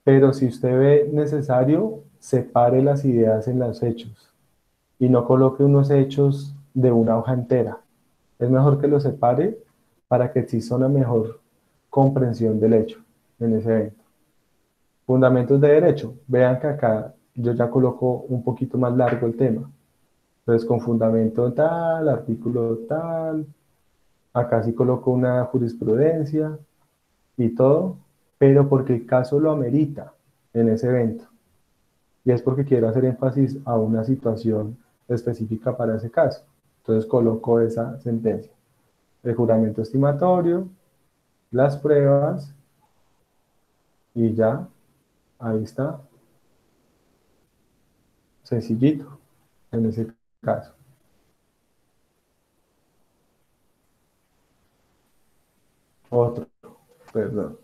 pero si usted ve necesario, separe las ideas en los hechos y no coloque unos hechos de una hoja entera. Es mejor que los separe para que exista una mejor comprensión del hecho en ese evento. Fundamentos de derecho. Vean que acá yo ya coloco un poquito más largo el tema. Entonces, con fundamento tal, artículo tal, acá sí coloco una jurisprudencia y todo, pero porque el caso lo amerita en ese evento. Y es porque quiero hacer énfasis a una situación específica para ese caso. Entonces coloco esa sentencia. El juramento estimatorio, las pruebas y ya, ahí está. sencillito en ese caso. Otro, perdón.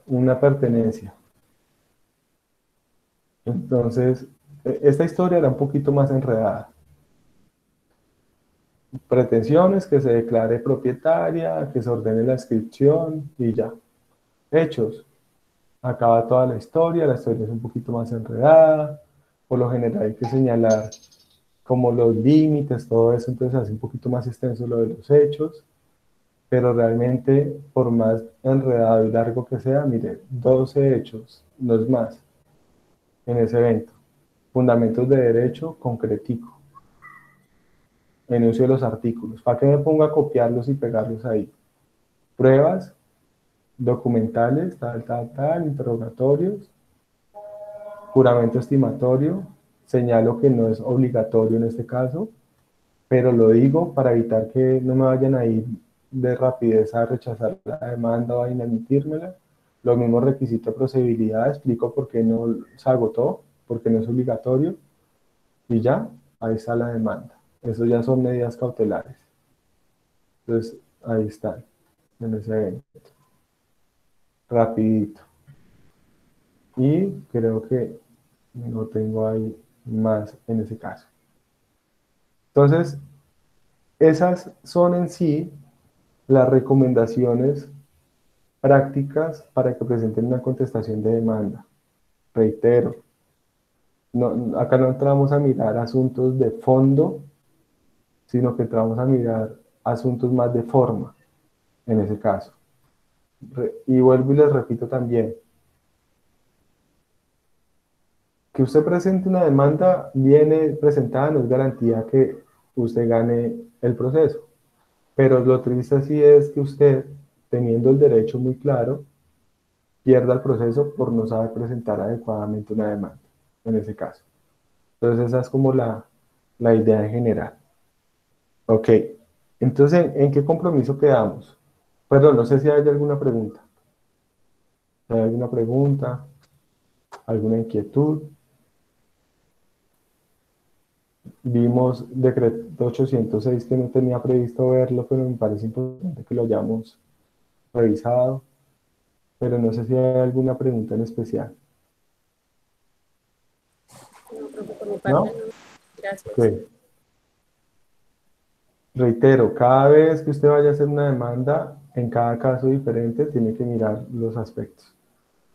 Una pertenencia. Entonces, esta historia era un poquito más enredada. Pretensiones, que se declare propietaria, que se ordene la inscripción y ya. Hechos. Acaba toda la historia es un poquito más enredada. Por lo general hay que señalar como los límites, todo eso, entonces hace un poquito más extenso lo de los hechos. Pero realmente, por más enredado y largo que sea, mire, 12 hechos, no es más, en ese evento. Fundamentos de derecho, concretico. Enuncio de los artículos. ¿Para qué me pongo a copiarlos y pegarlos ahí? Pruebas, documentales, tal, interrogatorios, juramento estimatorio. Señalo que no es obligatorio en este caso, pero lo digo para evitar que no me vayan a ir de rapidez a rechazar la demanda o a inadmitírmela. Los mismos requisitos de procedibilidad, explico por qué no se agotó, porque no es obligatorio, y ya, ahí está la demanda. Eso ya son medidas cautelares. Entonces, ahí están, en ese evento. Rapidito. Y creo que no tengo ahí más en ese caso. Entonces, esas son en sí las recomendaciones prácticas para que presenten una contestación de demanda. Reitero, acá no entramos a mirar asuntos de fondo, sino que entramos a mirar asuntos más de forma, en ese caso. Y vuelvo y les repito también, que usted presente una demanda viene presentada, no es garantía que usted gane el proceso. Pero lo triste sí es que usted, teniendo el derecho muy claro, pierda el proceso por no saber presentar adecuadamente una demanda, en ese caso. Entonces esa es como la idea en general. Ok, entonces, ¿en qué compromiso quedamos? Perdón, no sé si hay alguna pregunta. ¿Hay alguna pregunta? ¿Alguna inquietud? Vimos decreto 806 que no tenía previsto verlo, pero me parece importante que lo hayamos revisado. Pero no sé si hay alguna pregunta en especial. No, profe, por mi parte, ¿No? no. Gracias. Ok. Reitero, cada vez que usted vaya a hacer una demanda, en cada caso diferente, tiene que mirar los aspectos.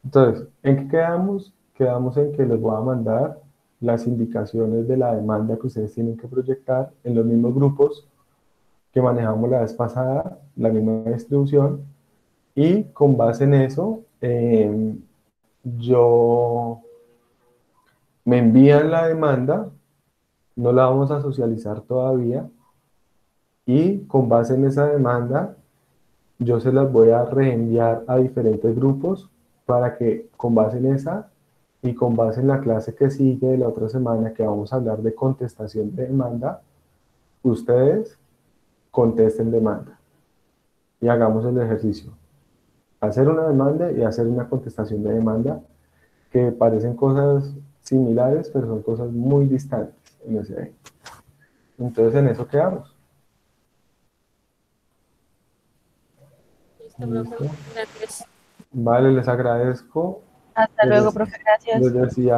Entonces, ¿en qué quedamos? Quedamos en que les voy a mandar las indicaciones de la demanda que ustedes tienen que proyectar en los mismos grupos que manejamos la vez pasada, la misma distribución, y con base en eso, me envían la demanda, no la vamos a socializar todavía, y con base en esa demanda, yo se las voy a reenviar a diferentes grupos para que con base en esa y con base en la clase que sigue de la otra semana, que vamos a hablar de contestación de demanda, ustedes contesten demanda y hagamos el ejercicio. Hacer una demanda y hacer una contestación de demanda, que parecen cosas similares, pero son cosas muy distantes en ese evento. Entonces en eso quedamos. Listo, profe. ¿Listo? Gracias. Vale, les agradezco. Hasta luego, profe, Les gracias. decía